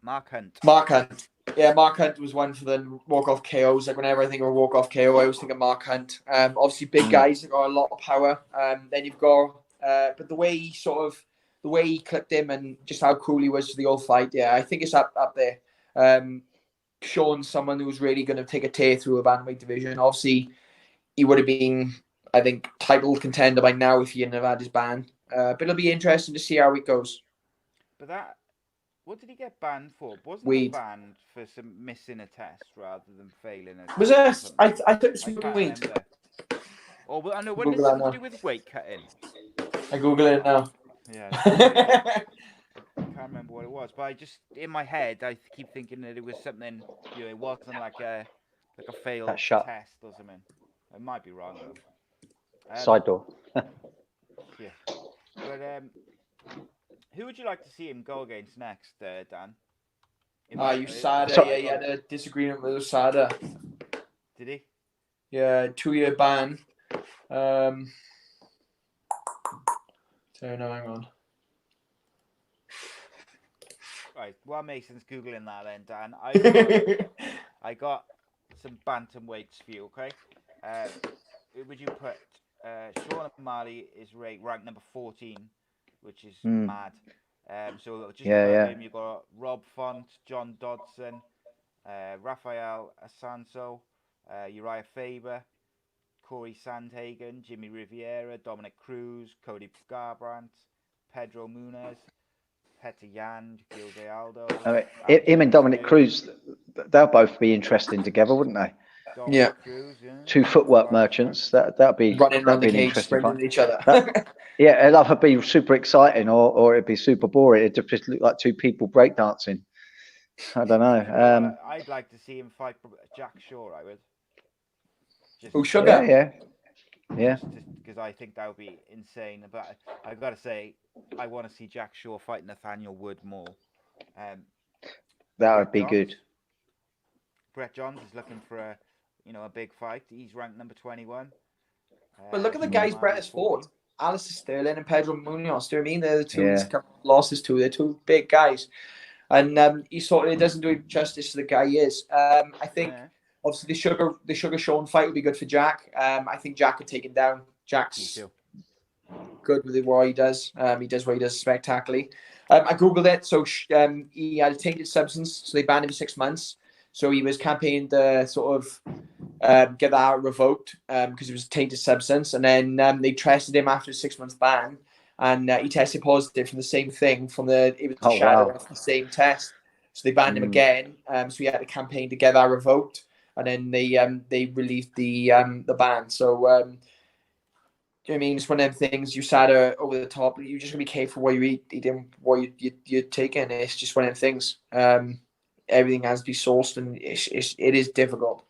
Mark Hunt. Mark Hunt. Yeah, Mark Hunt was one for the walk-off KOs. Like whenever I think of a walk-off KO, I always think of Mark Hunt. Obviously, big guys that got a lot of power. Then you've got, but the way he clipped him and just how cool he was to the old fight. Yeah, I think it's up there. Showing someone who's really going to take a tear through a bantamweight division. Obviously, he would have been, I think, title contender by now if he hadn't have had his ban. But it'll be interesting to see how it goes. But what did he get banned for? Wasn't Weed. he banned for missing a test rather than failing a test? Was it? I took it I was can't weed. remember. Oh, I know. What Google is that it to now. do with weight cutting? I Google it now. Yeah. I can't remember what it was, but I just in my head I keep thinking that it was something. It wasn't like a failed test or something. I might be wrong though. Side door. Yeah. But who would you like to see him go against next, Dan? USADA. So- Yeah, he had a disagreement with USADA. Did he? Yeah, 2-year ban. So no, hang on. Right. While Mason's googling that, then Dan, I got some bantamweights for you. Okay. Who would you put? Sean O'Malley is ranked number 14, which is mad. So just above him, you've got Rob Font, John Dodson, Rafael Asanso, Uriah Faber, Corey Sandhagen, Jimmy Riviera, Dominic Cruz, Cody Garbrandt, Pedro Munez, Peter Yan, Gil de Aldo. Him and Dominic Cruz, they'll both be interesting together, wouldn't they? Dominic Cruz, yeah. Two footwork merchants. That'd be Running around the an cage, interesting spreading fight. each other. Yeah, it'd either be super exciting or it'd be super boring. It'd just look like two people breakdancing. I don't know. I'd like to see him fight Jack Shaw. I would. Sugar? Yeah. Because I think that would be insane. But I've got to say, I want to see Jack Shaw fight Nathaniel Wood more. That would be good. Brett Johns is looking for a big fight. He's ranked number 21. But look at the guys Brett has fought. Alistair Sterling and Pedro Munoz. Do you know what I mean? They're the two losses to. They're two big guys. And it doesn't do him justice to the guy he is. I think obviously the Sugar Sean fight would be good for Jack. I think Jack could take him down. Jack's good with what he does. He does what he does spectacularly. I googled it. So he had a tainted substance, so they banned him for 6 months. So he was campaigning to sort of get that revoked because it was a tainted substance. And then they tested him after a 6 month ban, and he tested positive from the same thing shadow of the same test. So they banned him again. So he had to campaign to get that revoked, and then they relieved the ban. So. Do you know what I mean? It's one of them things. USADA over the top. You just gotta be careful what you eating, what you're taking. It's just one of them things. Everything has to be sourced, and it is difficult.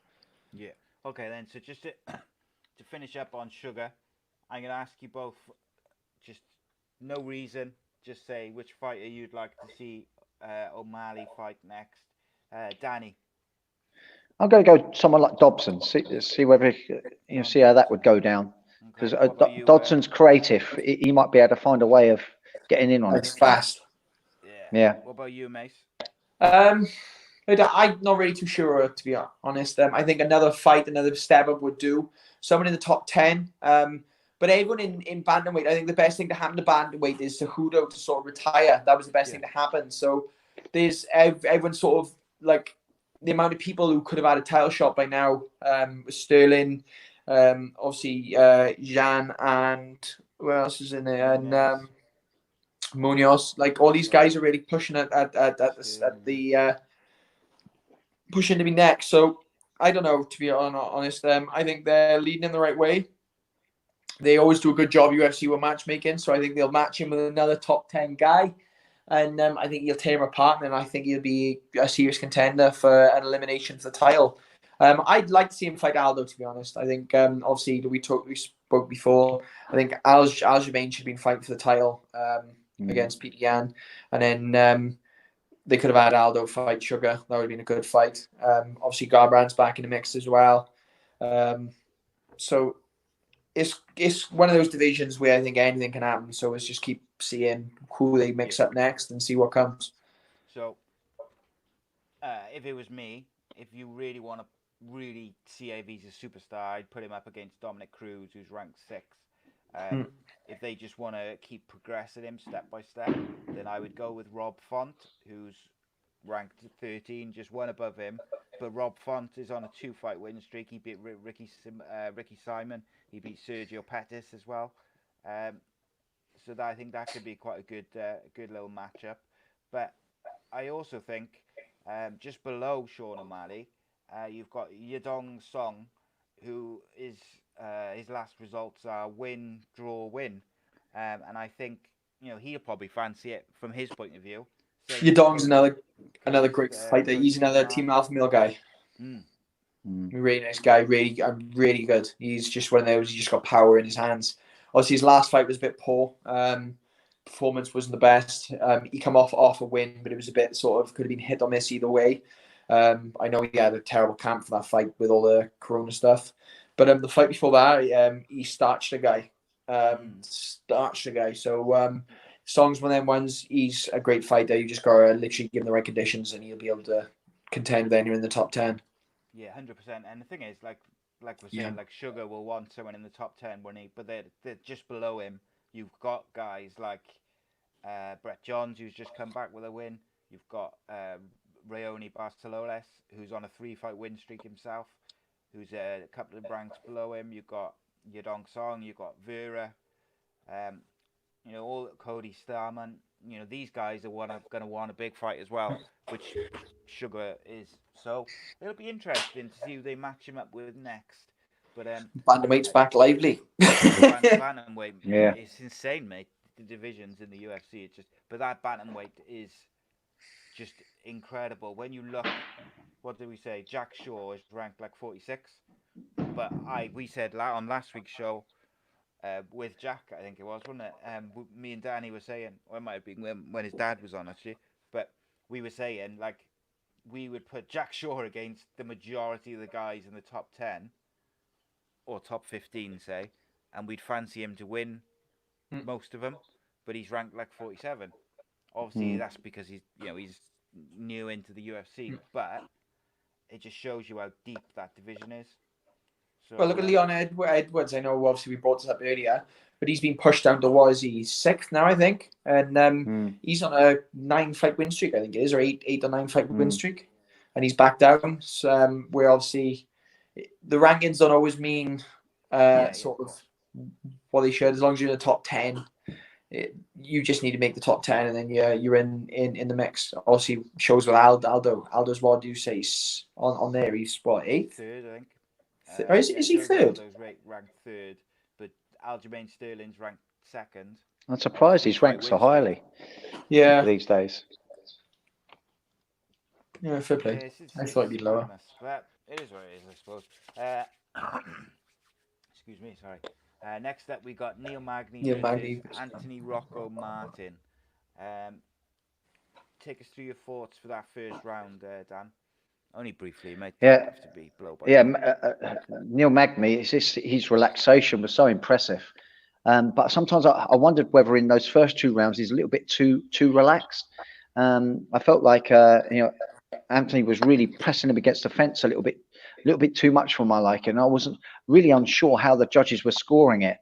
Yeah. Okay, then. So just to finish up on Sugar, I'm gonna ask you both, just no reason, just say which fighter you'd like to see O'Malley fight next. Danny. I'm going to go someone like Dobson. See whether see how that would go down. Because Dodson's creative. He might be able to find a way of getting in on it. It's fast. Yeah. What about you, Mace? I'm not really too sure, to be honest. I think another step up would do. Someone in the top 10. But everyone in bantamweight, I think the best thing to happen to bantamweight is Cejudo to sort of retire. That was the best thing to happen. So there's everyone sort of like the amount of people who could have had a title shot by now. Sterling, obviously Jan, and who else is in there? And Munoz. Like all these guys are really pushing at the pushing to be next. So I don't know, to be honest. I think they're leading in the right way. They always do a good job, UFC, with matchmaking. So I think they'll match him with another top 10 guy. And I think he'll tear him apart. And I think he'll be a serious contender for an elimination for the title. I'd like to see him fight Aldo, to be honest. I think, obviously, we spoke before. I think Aljamain should have been fighting for the title against Peter Yan. And then they could have had Aldo fight Sugar. That would have been a good fight. Obviously, Garbrandt's back in the mix as well. So it's one of those divisions where I think anything can happen. So let's just keep seeing who they mix up next and see what comes. So, if it was me, if you really want to really see if he's a superstar, I'd put him up against Dominic Cruz, who's ranked 6th. If they just want to keep progressing him step by step, then I would go with Rob Font, who's ranked 13, just one above him. But Rob Font is on a 2-fight win streak. He beat Ricky Simon. He beat Sergio Pettis as well. So I think that could be quite a good little matchup. But I also think just below Sean O'Malley, you've got Yadong Song, who is his last results are win, draw, win. And I think he'll probably fancy it from his point of view. Yadong's another great fighter. He's another Team Alpha Male guy. Really nice guy, really good. He's just one of those. He just got power in his hands. Obviously, his last fight was a bit poor. Performance wasn't the best. He come off a win, but it was a bit sort of could have been hit or miss either way. I know he had a terrible camp for that fight with all the Corona stuff. But the fight before that, he starched a guy. So Song's one of them ones. He's a great fighter. You just gotta literally give him the right conditions, and he'll be able to contend with anyone in the top 10. Yeah, 100%. And the thing is, like we're saying, like Sugar will want someone in the top 10, but they're just below him. You've got guys like Brett Johns, who's just come back with a win. You've got Rayoni Barcelones, who's on a 3-fight win streak himself, who's a couple of ranks below him. You've got Yadong Song, you've got Vera, all Cody Starman. These guys are going to want a big fight as well, which Sugar is. So it'll be interesting to see who they match him up with next. But Bantamweight's back lively. Bantamweight, yeah, it's insane, mate. The divisions in the UFC, but that bantamweight is just incredible. When you look, what did we say? Jack Shaw is ranked like 46, but we said on last week's show with Jack, I think it was, wasn't it? Me and Danny were saying, or it might have been when his dad was on actually, but we were saying like we would put Jack Shaw against the majority of the guys in the top 10 or top 15, say, and we'd fancy him to win most of them, but he's ranked like 47. Obviously, that's because he's new into the UFC, but it just shows you how deep that division is. So, well, look at Leon Edwards. I know, obviously, we brought this up earlier, but he's been pushed down to, what is he, 6th now, I think? And he's on a 9-fight win streak, I think it is, or 8 or 9-fight win streak. And he's back down. So, where obviously the rankings don't always mean sort of what they should. As long as you're in the top 10, you just need to make the top 10, and then you're in the mix. Obviously, shows with Aldo. Aldo's, what do you say? He's on there. He's what, 8th? 3rd, I think. Is he 3rd? Aldo's ranked 3rd, but Aljamain Sterling's ranked 2nd. I'm surprised he's ranked so highly. Yeah, these days. Yeah, fair play. I thought he'd be lower. But it is what it is, I suppose. Excuse me, sorry. Next up, we got Neil Magny versus Anthony Rocco Martin. Take us through your thoughts for that first round, Dan. Only briefly, mate. Yeah. Have to be blow by Neil Magny, his relaxation was so impressive. But sometimes I wondered whether in those first 2 rounds he's a little bit too relaxed. I felt like Anthony was really pressing him against the fence a little bit too much for my liking. I wasn't really unsure how the judges were scoring it.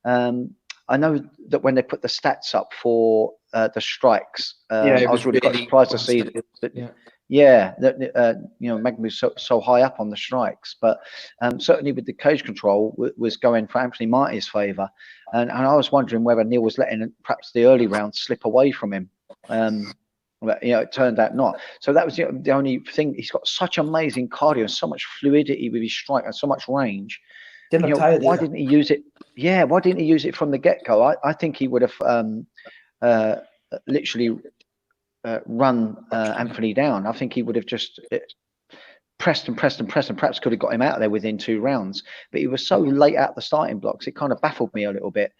I know that when they put the stats up for the strikes, it I was was really quite really surprised to see constant. that Yeah. yeah, that Magny was so high up on the strikes, but certainly with the cage control was going for Anthony Marty's favour, and I was wondering whether Neil was letting perhaps the early rounds slip away from him. But, it turned out not. So that was the only thing. He's got such amazing cardio, and so much fluidity with his strike, and so much range. Didn't look tired Why either. didn't he use it? Yeah, why didn't he use it from the get-go? I think he would have literally run Anthony down. I think he would have just pressed and pressed and pressed, and perhaps could have got him out of there within 2 rounds. But he was so late out the starting blocks, it kind of baffled me a little bit.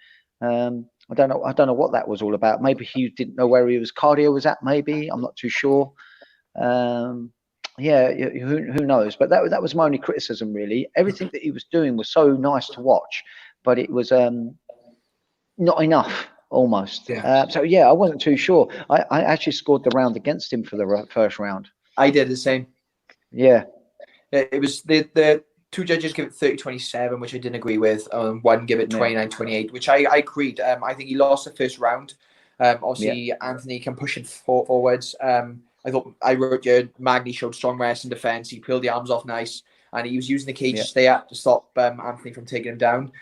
I don't know what that was all about. Maybe he didn't know where his cardio was at. Maybe I'm not too sure. Yeah, who knows? But that was my only criticism, really. Everything that he was doing was so nice to watch, but it was not enough. Almost. Yeah. So yeah, I wasn't too sure. I actually scored the round against him for the first round. I did the same. Yeah. It was the 2 judges give it 30-27, which I didn't agree with. One give it 29-28, which I agreed. I think he lost the first round. Obviously, Anthony can push it forwards. I wrote here, Magny showed strong rest and defense. He peeled the arms off nice, and he was using the cage to stay up to stop Anthony from taking him down.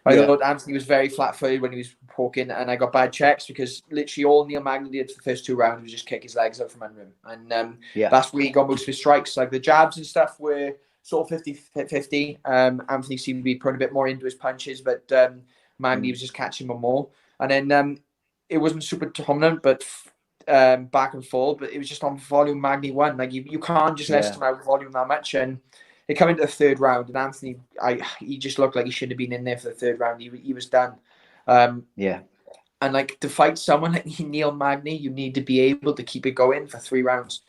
I thought Anthony was very flat-footed when he was poking, and I got bad checks because literally all Neil Magny did for the first 2 rounds was just kick his legs out from under him. And that's where he got most of his strikes. Like the jabs and stuff were sort of 50-50. Anthony seemed to be putting a bit more into his punches, but Magny was just catching him more. And then it wasn't super dominant, but back and forth, but it was just on volume. Magny won. Like you can't just let him out volume that much. And it came into the 3rd round, and Anthony, he just looked like he should have been in there for the 3rd round. He was done. And like to fight someone like Neil Magny, you need to be able to keep it going for 3 rounds.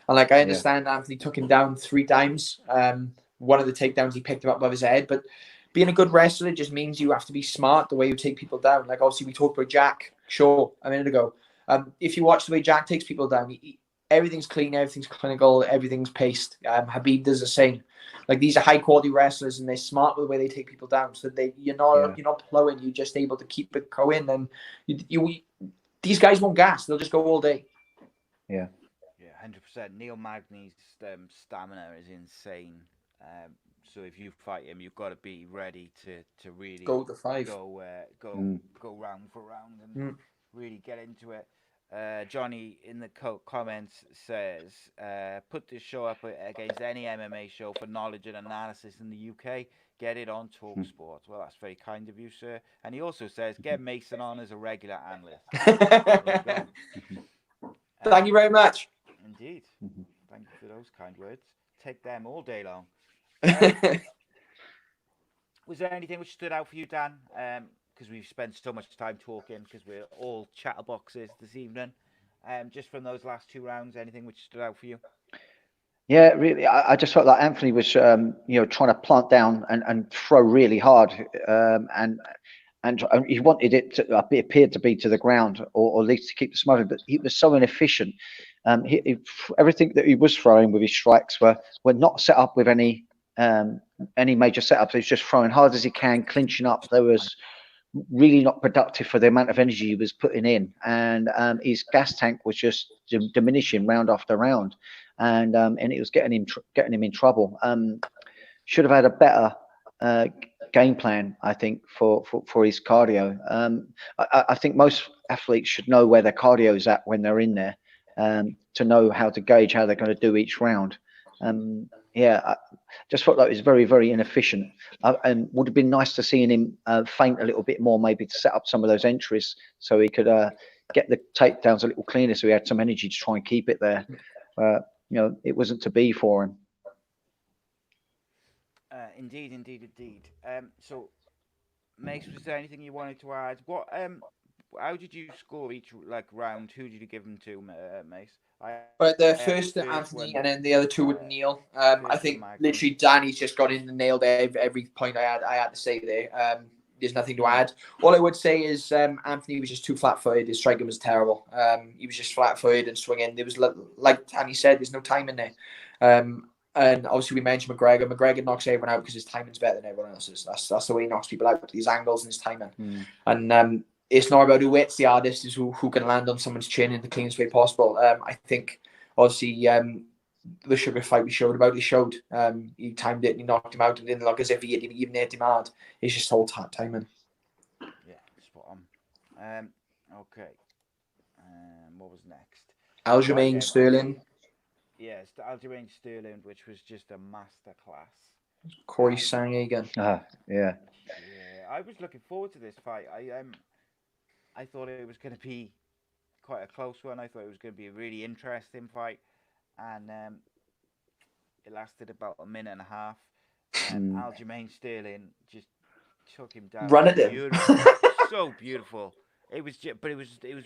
And like I understand Anthony took him down 3 times. One of the takedowns he picked him up above his head, but being a good wrestler just means you have to be smart the way you take people down. Like obviously we talked about Jack Shaw a minute ago. If you watch the way Jack takes people down, everything's clean, everything's clinical, everything's paced. Habib does the same. Like these are high quality wrestlers, and they're smart with the way they take people down. So you're not plowing. You're just able to keep it going. And these guys won't gas. They'll just go all day. Yeah, 100%. Neil Magny's stamina is insane. So if you fight him, you've got to be ready to really go to 5, go round for round and really get into it. Johnny in the comments says, put this show up against any MMA show for knowledge and analysis in the UK. Get it on Talk Sports. Well, that's very kind of you, sir. And he also says, get Mason on as a regular analyst. Thank you very much. Indeed. Thank you for those kind words. Take them all day long. Was there anything which stood out for you, Dan? Because we've spent so much time talking, because we're all chatterboxes this evening. Just from those last 2 rounds, anything which stood out for you? Yeah, really. I just felt like Anthony was, trying to plant down and throw really hard, and he wanted it to appeared to be to the ground, or at least to keep the smothering. But he was so inefficient. Everything that he was throwing with his strikes were not set up with any major setups. He was just throwing hard as he can, clinching up. There was really not productive for the amount of energy he was putting in, and his gas tank was just diminishing round after round, and it was getting him in trouble. Should have had a better game plan, I think, for his cardio. I think most athletes should know where their cardio is at when they're in there, to know how to gauge how they're going to do each round. I just felt like it was very, very inefficient, and would have been nice to see him feint a little bit more, maybe to set up some of those entries so he could get the takedowns a little cleaner, so he had some energy to try and keep it there. It wasn't to be for him. Indeed. So, Mace, was there anything you wanted to add? How did you score each round? Who did you give them to, Mace? But the first to Anthony, and then the other 2 with Neil. I think literally Danny's just got in and nailed every point I had to say there. There's nothing to add. All I would say is Anthony was just too flat-footed. His striking was terrible. He was just flat-footed and swinging. There was, like Danny said, there's no time in there. And obviously we mentioned McGregor. McGregor knocks everyone out because his timing's better than everyone else's. That's the way he knocks people out, his angles and his timing. And it's not about who hits the hardest, it's who can land on someone's chin in the cleanest way possible. I think obviously the Sugar fight we showed about, he timed it and he knocked him out and didn't look as if he even hit him hard. It's just all timing. Yeah, spot on. Okay. What was next? Aljamain Sterling. Yes, the Aljamain Sterling, which was just a masterclass. Corey Sandhagen. Yeah. Yeah, I was looking forward to this fight. I thought it was going to be quite a close one. I thought it was going to be a really interesting fight, and it lasted about a minute and a half. Aljamain Sterling just took him down. Run at him. So beautiful. It was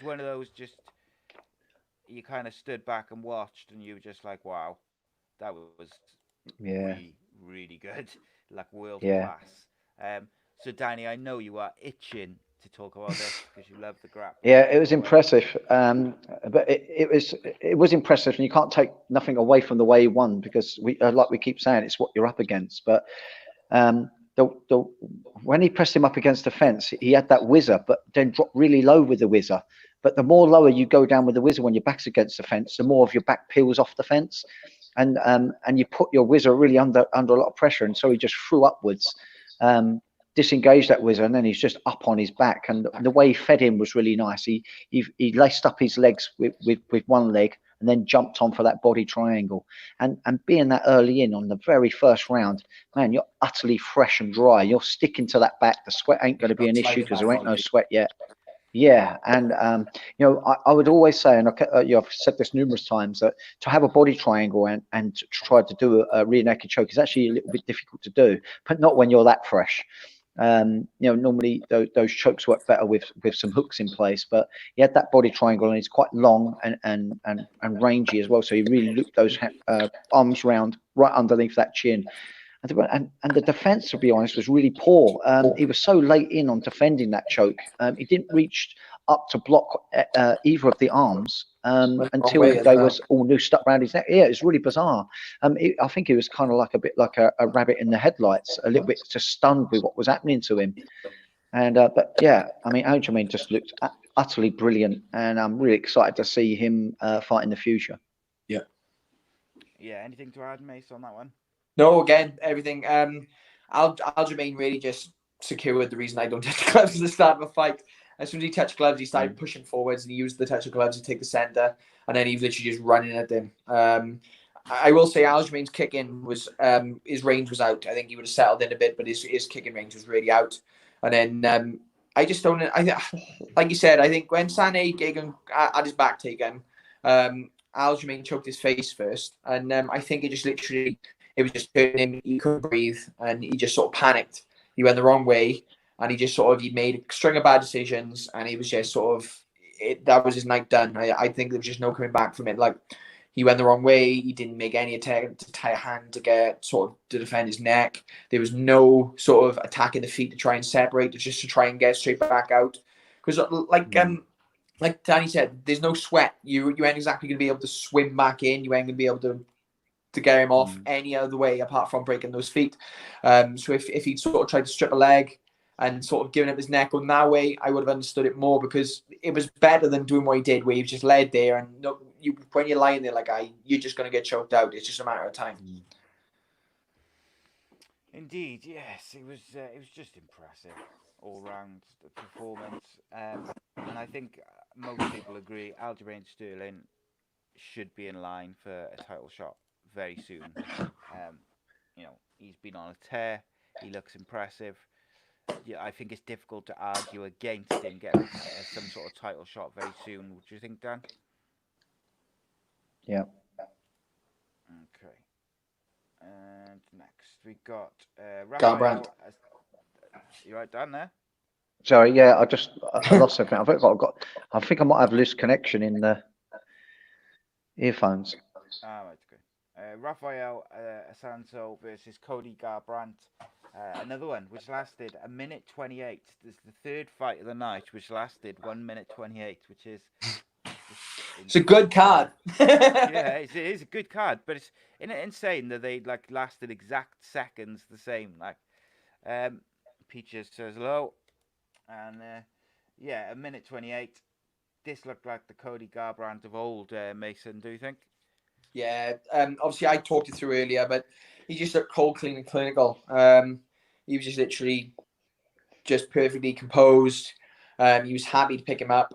one of those just you kind of stood back and watched, and you were just like, wow, that was really, really good, like world class. So Danny, I know you are itching to talk about this because you love the grapple. Yeah, it was impressive. But it was impressive, and you can't take nothing away from the way he won because like we keep saying, it's what you're up against. But when he pressed him up against the fence, he had that whizzer, but then dropped really low with the whizzer. But the more lower you go down with the whizzer when your back's against the fence, the more of your back peels off the fence, and you put your whizzer really under a lot of pressure, and so he just threw upwards, disengaged that whizzer, and then he's just up on his back. And the way he fed him was really nice. He laced up his legs with one leg, and then jumped on for that body triangle. And being that early in on the very first round, man, you're utterly fresh and dry. You're sticking to that back. The sweat ain't going to be an issue because there ain't no sweat yet. Yeah, and I would always say, and I've said this numerous times, that to have a body triangle and to try to do a rear naked choke is actually a little bit difficult to do, but not when you're that fresh. Normally those chokes work better with some hooks in place, but he had that body triangle and he's quite long and rangy as well, so he really looped those arms round right underneath that chin. And the defense, to be honest, was really poor. He was so late in on defending that choke. He didn't reach up to block either of the arms until they was all noosed up around his neck. Yeah, it's really bizarre. I think he was kind of like a bit like a rabbit in the headlights, a little bit just stunned with what was happening to him. And but yeah, I mean, Aljamain just looked utterly brilliant, and I'm really excited to see him fight in the future. Yeah. Yeah. Anything to add, Mace, on that one? No, again, everything. Aljamain really just secured the reason I don't touch gloves at the start of a fight. As soon as he touched gloves, he started pushing forwards, and he used the touch of gloves to take the center, and then he was literally just running at them. I will say Aljamain's kicking was his range was out. I think he would have settled in a bit, but his kicking range was really out. And then I just don't. Like you said, I think when Sandhagen had his back taken, Aljamain choked his face first, and I think it just literally. It was just hurting him. He couldn't breathe, and he just sort of panicked. He went the wrong way, and he made a string of bad decisions, and he was just sort of that was his night done. I think there was just no coming back from it. Like he went the wrong way. He didn't make any attempt to tie a hand to defend his neck. There was no sort of attacking the feet to try and separate, just to try and get straight back out. Because like Danny said, there's no sweat. You ain't exactly going to be able to swim back in. You ain't going to be able to get him off any other way apart from breaking those feet. So if he'd sort of tried to strip a leg and sort of giving up his neck on that way, I would have understood it more, because it was better than doing what he did, where he was just laid there, and when you're lying there like you're just going to get choked out. It's just a matter of time. Indeed, yes, it was just impressive all round the performance, and I think most people agree Aljamain Sterling should be in line for a title shot very soon. He's been on a tear. He looks impressive. Yeah, I think it's difficult to argue against him getting some sort of title shot very soon. What do you think, Dan? Yeah. Okay. And next we got Garbrandt. You right, Dan? There. Sorry. Yeah, I lost something. I think I might have loose connection in the earphones. Right, okay. Rafael Assunção versus Cody Garbrandt. Another one which lasted 1:28. This is the third fight of the night, which lasted 1:28, which is It's a good card. Yeah, it is a good card, but it's insane that they like lasted exact seconds the same. Like, Peaches says hello, and yeah, a minute 28. This looked like the Cody Garbrandt of old, Mason. Do you think? Yeah, obviously I talked you through earlier, but he just looked cold, clean, and clinical. He was just literally just perfectly composed. He was happy to pick him up.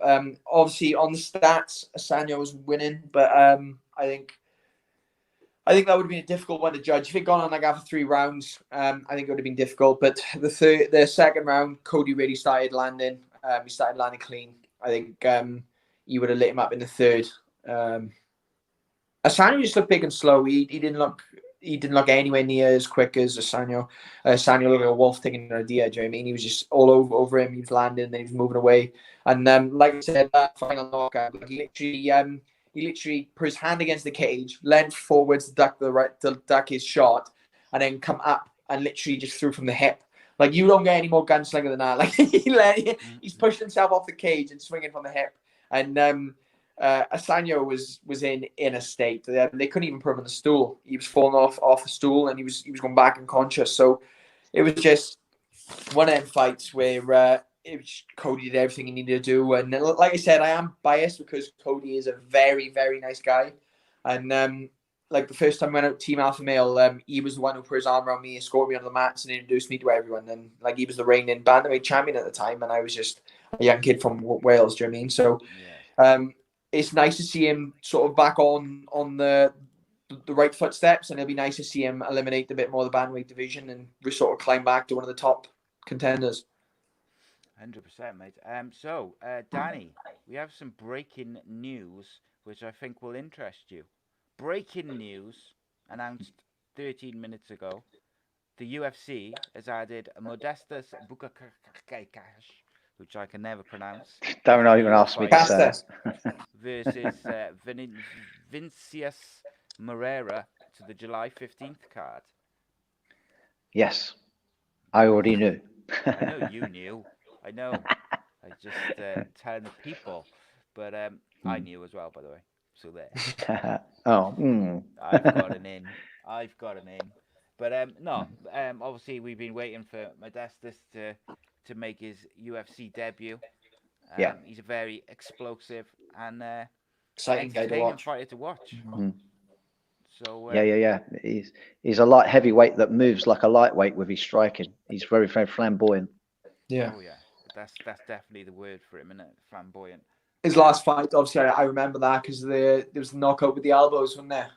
Obviously on the stats, Asano was winning, but I think that would have been a difficult one to judge. If it gone on like after 3 rounds, I think it would have been difficult. But the second round, Cody really started landing. He started landing clean. I think he would have lit him up in the third. Asano just looked big and slow. He didn't look anywhere near as quick as Asano. Asano looked like a wolf taking an idea. Do you know what I mean? He was just all over him. He was landing, then he was moving away. And like I said, that final knockout, like he literally put his hand against the cage, leant forwards to duck his shot, and then come up and literally just threw from the hip. Like, you don't get any more gunslinger than that. Like, he's pushed himself off the cage and swinging from the hip. And Asano was in a state. They couldn't even put him on the stool. He was falling off the stool, and he was going back unconscious. So it was just one of them fights where Cody did everything he needed to do. And like I said, I am biased because Cody is a very, very nice guy. And like the first time I went out Team Alpha Male, he was the one who put his arm around me, escorted me on the mats, and introduced me to everyone. And like, he was the reigning bantamweight champion at the time, and I was just a young kid from Wales. Do you know what I mean? So it's nice to see him sort of back on the right footsteps, and it'll be nice to see him eliminate a bit more of the bantamweight division and sort of climb back to one of the top contenders. 100%, mate. So, Danny, we have some breaking news, which I think will interest you. Breaking news announced 13 minutes ago. The UFC has added Modestas Bukakas, which I can never pronounce. Don't even ask me to say. Versus Vincius Moreira to the July 15th card. Yes, I already knew. I know you knew. I know. I just telling the people, but I knew as well, by the way. So there. I've got an in. But no. Obviously, we've been waiting for Modestas to make his UFC debut. Yeah. He's a very explosive and Exciting guy to watch. fighter to watch. Mm-hmm. So yeah. He's a light heavyweight that moves like a lightweight with his striking. He's very, very flamboyant. Yeah. Oh yeah. That's definitely the word for him, isn't it? Flamboyant. His last fight, obviously, I remember that because there was the knockout with the elbows, wasn't there?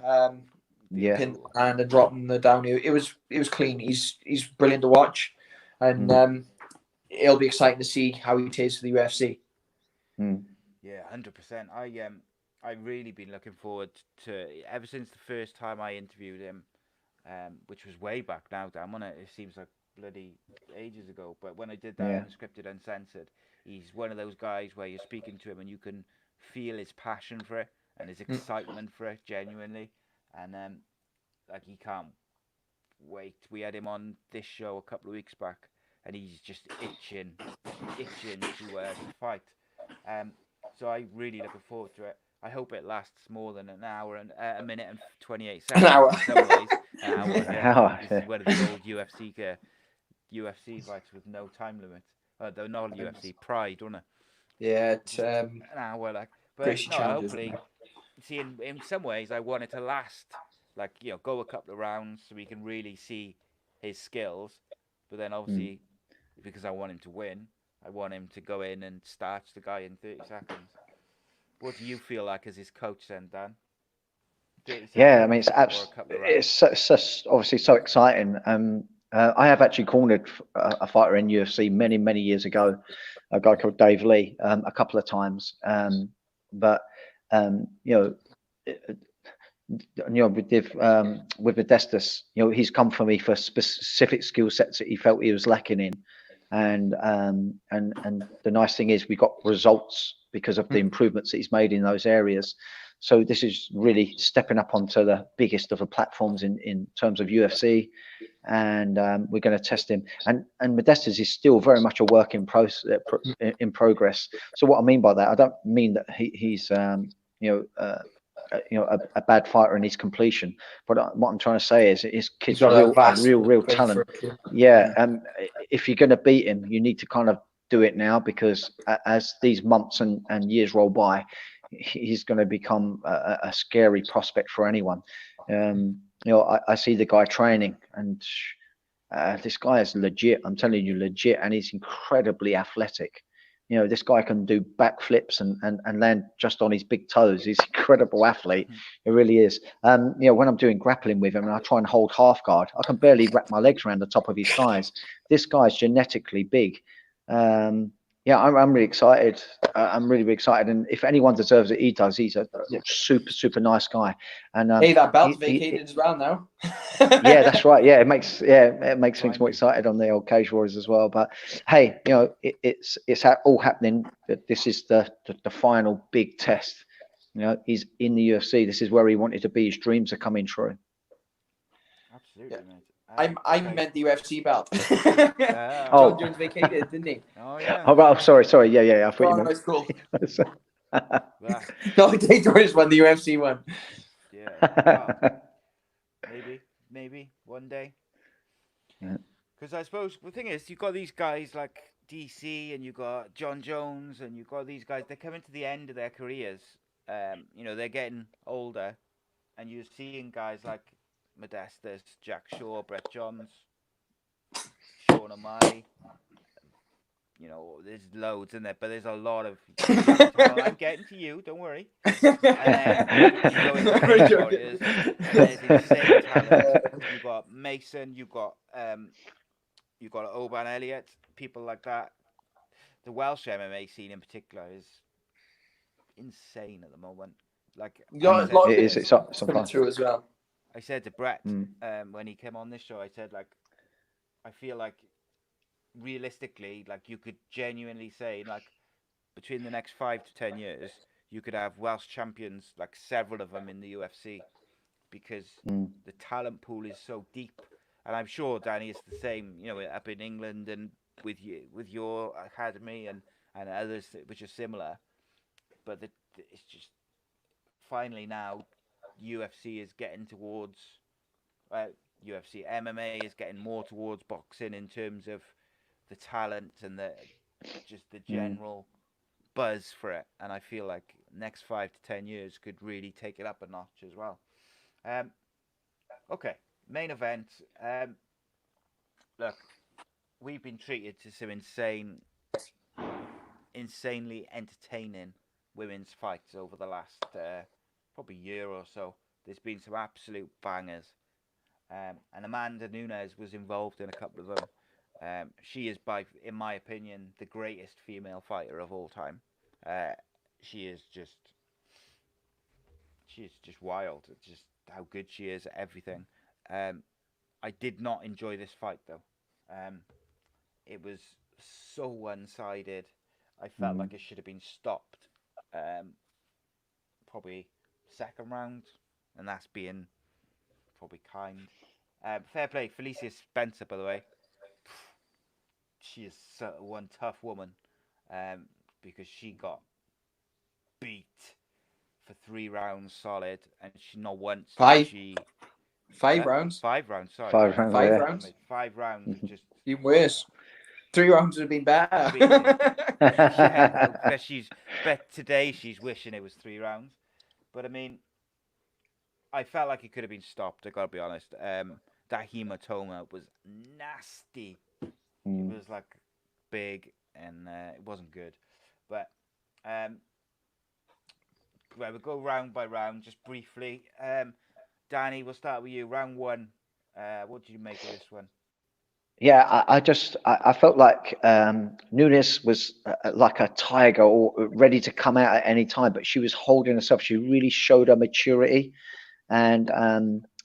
Yeah. Pinned the hand and dropping the down. It was clean. He's brilliant to watch, and it'll be exciting to see how he takes to the UFC. Yeah, 100%. I've really been looking forward to ever since the first time I interviewed him, which was way back now, damn, wasn't it? It seems like bloody ages ago. But when I did that Unscripted Uncensored, he's one of those guys where you're speaking to him and you can feel his passion for it and his excitement for it, genuinely. And like, he can't wait. We had him on this show a couple of weeks back, and he's just itching to fight. So I'm really looking forward to it. I hope it lasts more than an hour and a minute and 28 seconds. An hour. In some ways. An hour. Yeah. This is one of the old UFC fights with no time limit. Though not UFC, Pride, wasn't it? Yeah, it's an hour, like. But no, hopefully, see, in some ways, I want it to last, like, go a couple of rounds so we can really see his skills. But then obviously, because I want him to win, I want him to go in and starch the guy in 30 seconds. What do you feel like as his coach then, Dan? Yeah, I mean, it's so obviously so exciting. I have actually cornered a fighter in UFC many years ago, a guy called Dave Lee, a couple of times. But with Modestas, he's come for me for specific skill sets that he felt he was lacking in, and the nice thing is we got results because of the improvements that he's made in those areas. So this is really stepping up onto the biggest of the platforms in terms of UFC, and we're going to test him. And Modestas is still very much a work in progress. So what I mean by that, I don't mean that he's a bad fighter in his completion, but what I'm trying to say is his kid's real talent. Yeah, if you're going to beat him, you need to kind of do it now, because as these months and years roll by, he's going to become a scary prospect for anyone. I see the guy training, and this guy is legit. I'm telling you, legit, and he's incredibly athletic. This guy can do backflips and land just on his big toes. He's an incredible athlete. It really is. When I'm doing grappling with him and I try and hold half guard, I can barely wrap my legs around the top of his thighs. This guy's genetically big. I'm really excited. I'm really excited, and if anyone deserves it, he does. He's a super nice guy. And hey, that belt's vacated as well now. Yeah, that's right. Yeah, it makes things more excited on the old Cage Warriors as well. But hey, it's all happening. This is the final big test. He's in the UFC. This is where he wanted to be. His dreams are coming true. Absolutely, mate. I meant the UFC belt. Oh. John Jones vacated, didn't he? Oh yeah. Oh, right, sorry. Yeah. I thought you meant. That's cool. Well, No, Cage Warriors won, the UFC one. yeah. Well, maybe one day. Because I suppose the thing is, you've got these guys like DC, and you've got John Jones, and you've got these guys. They're coming to the end of their careers. They're getting older, and you're seeing guys like Modestas, Jack Shaw, Brett Johns, Sean O'Malley. There's loads in there, but there's a lot of. I'm getting to you. Don't worry. And then you go into Cage Warriors, there's insane talent. You've got Mason. You've got Oban Elliott. People like that. The Welsh MMA scene in particular is insane at the moment. Like, it's sometimes true as well. I said to Brett when he came on this show, I said, like, I feel like realistically, like, you could genuinely say, like, between the next 5 to 10 years, you could have Welsh champions, like several of them in the UFC, because the talent pool is so deep. And I'm sure, Danny, it's the same, up in England and with your academy and others which are similar. But it's just finally now UFC is getting towards UFC MMA is getting more towards boxing in terms of the talent and the general buzz for it. And I feel like next 5 to 10 years could really take it up a notch as well. Okay, main event. Look, we've been treated to some insanely entertaining women's fights over the last probably year or so. There's been some absolute bangers. And Amanda Nunes was involved in a couple of them. She is, in my opinion, the greatest female fighter of all time. She is just wild. It's just how good she is at everything. I did not enjoy this fight though. It was so one-sided. I felt like it should have been stopped. Probably second round, and that's being probably kind. Fair play, Felicia Spencer, by the way. She is one tough woman, because she got beat for 3 rounds solid, and she not once. Five Five rounds. 5 rounds. Sorry. 5 rounds. 5 yeah. rounds. 5 rounds. Just Even worse. 3 rounds would have been better. But today she's wishing it was 3 rounds. But I mean, I felt like it could have been stopped. I gotta be honest. That hematoma was nasty. It was like big, and it wasn't good. But right, we'll go round by round just briefly. Danny, we'll start with you. Round 1. What did you make of this one? Yeah, I felt like Nunes was like a tiger, or ready to come out at any time, but she was holding herself. She really showed her maturity, and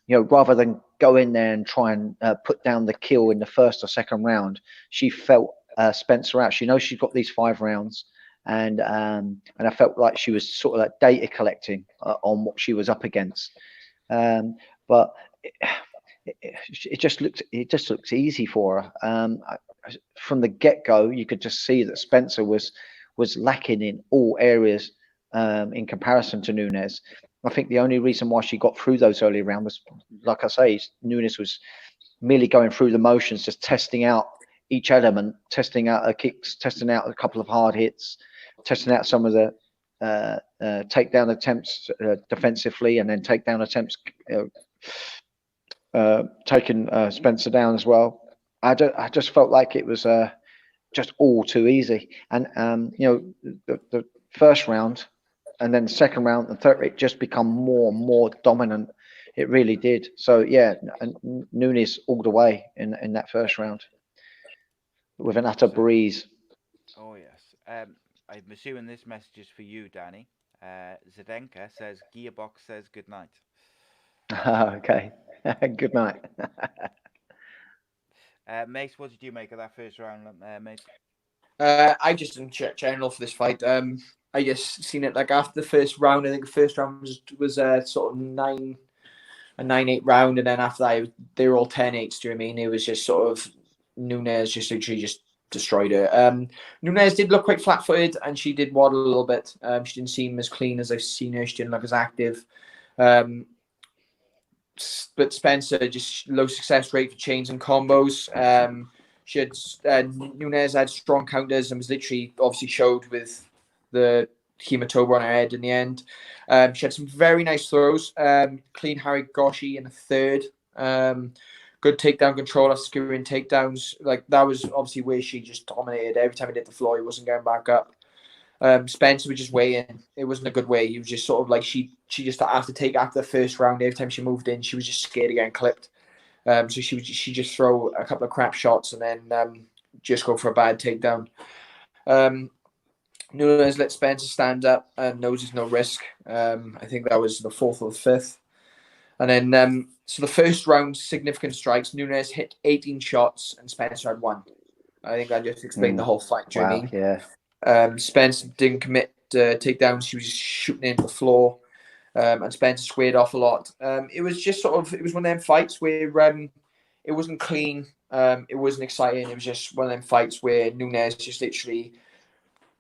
rather than go in there and try and put down the kill in the first or second round, she felt Spencer out. She knows she's got these 5 rounds, and I felt like she was sort of like data collecting on what she was up against. But it just looks easy for her. From the get-go, you could just see that Spencer was lacking in all areas in comparison to Nunes. I think the only reason why she got through those early rounds was, like I say, Nunes was merely going through the motions, just testing out each element, testing out her kicks, testing out a couple of hard hits, testing out some of the takedown attempts defensively, and then takedown attempts, taking Spencer down as well. I just felt like it was just all too easy. And the first round, and then the second round and third, it just become more and more dominant. It really did. So yeah, and Nunes all the way in that first round with an utter breeze. Oh yes. I'm assuming this message is for you, Danny. Zdenka says Gearbox says good night. Okay. Good night. Mace, what did you make of that first round, Mace? I just in general for this fight, I just seen it like after the first round. I think the first round was sort of 9-8 round, and then after that they were all 10-8s. Do you know what I mean? It was just sort of Nunes just literally just destroyed her. Nunes did look quite flat-footed, and she did waddle a little bit. She didn't seem as clean as I've seen her. She didn't look as active. But Spencer just low success rate for chains and combos. She had Nunes had strong counters and was literally obviously showed with the hematoma on her head in the end. She had some very nice throws. Clean Harry Goshi in the third. Good takedown control, skewering takedowns. Like that was obviously where she just dominated. Every time he hit the floor, he wasn't going back up. Spencer was just weighing. It wasn't a good way. He was just sort of like she just after the first round. Every time she moved in, she was just scared of getting clipped. So she just throw a couple of crap shots and then just go for a bad takedown. Nunes let Spencer stand up and knows there's no risk. I think that was the fourth or the fifth. And then so the first round, significant strikes. Nunes hit 18 shots and Spencer had 1. I think that just explained the whole fight. Do you know what I mean? Yeah. Spencer didn't commit takedowns. She was just shooting into the floor, and Spencer squared off a lot. It was just sort of, it was one of them fights where it wasn't clean, it wasn't exciting. It was just one of them fights where Nunes just literally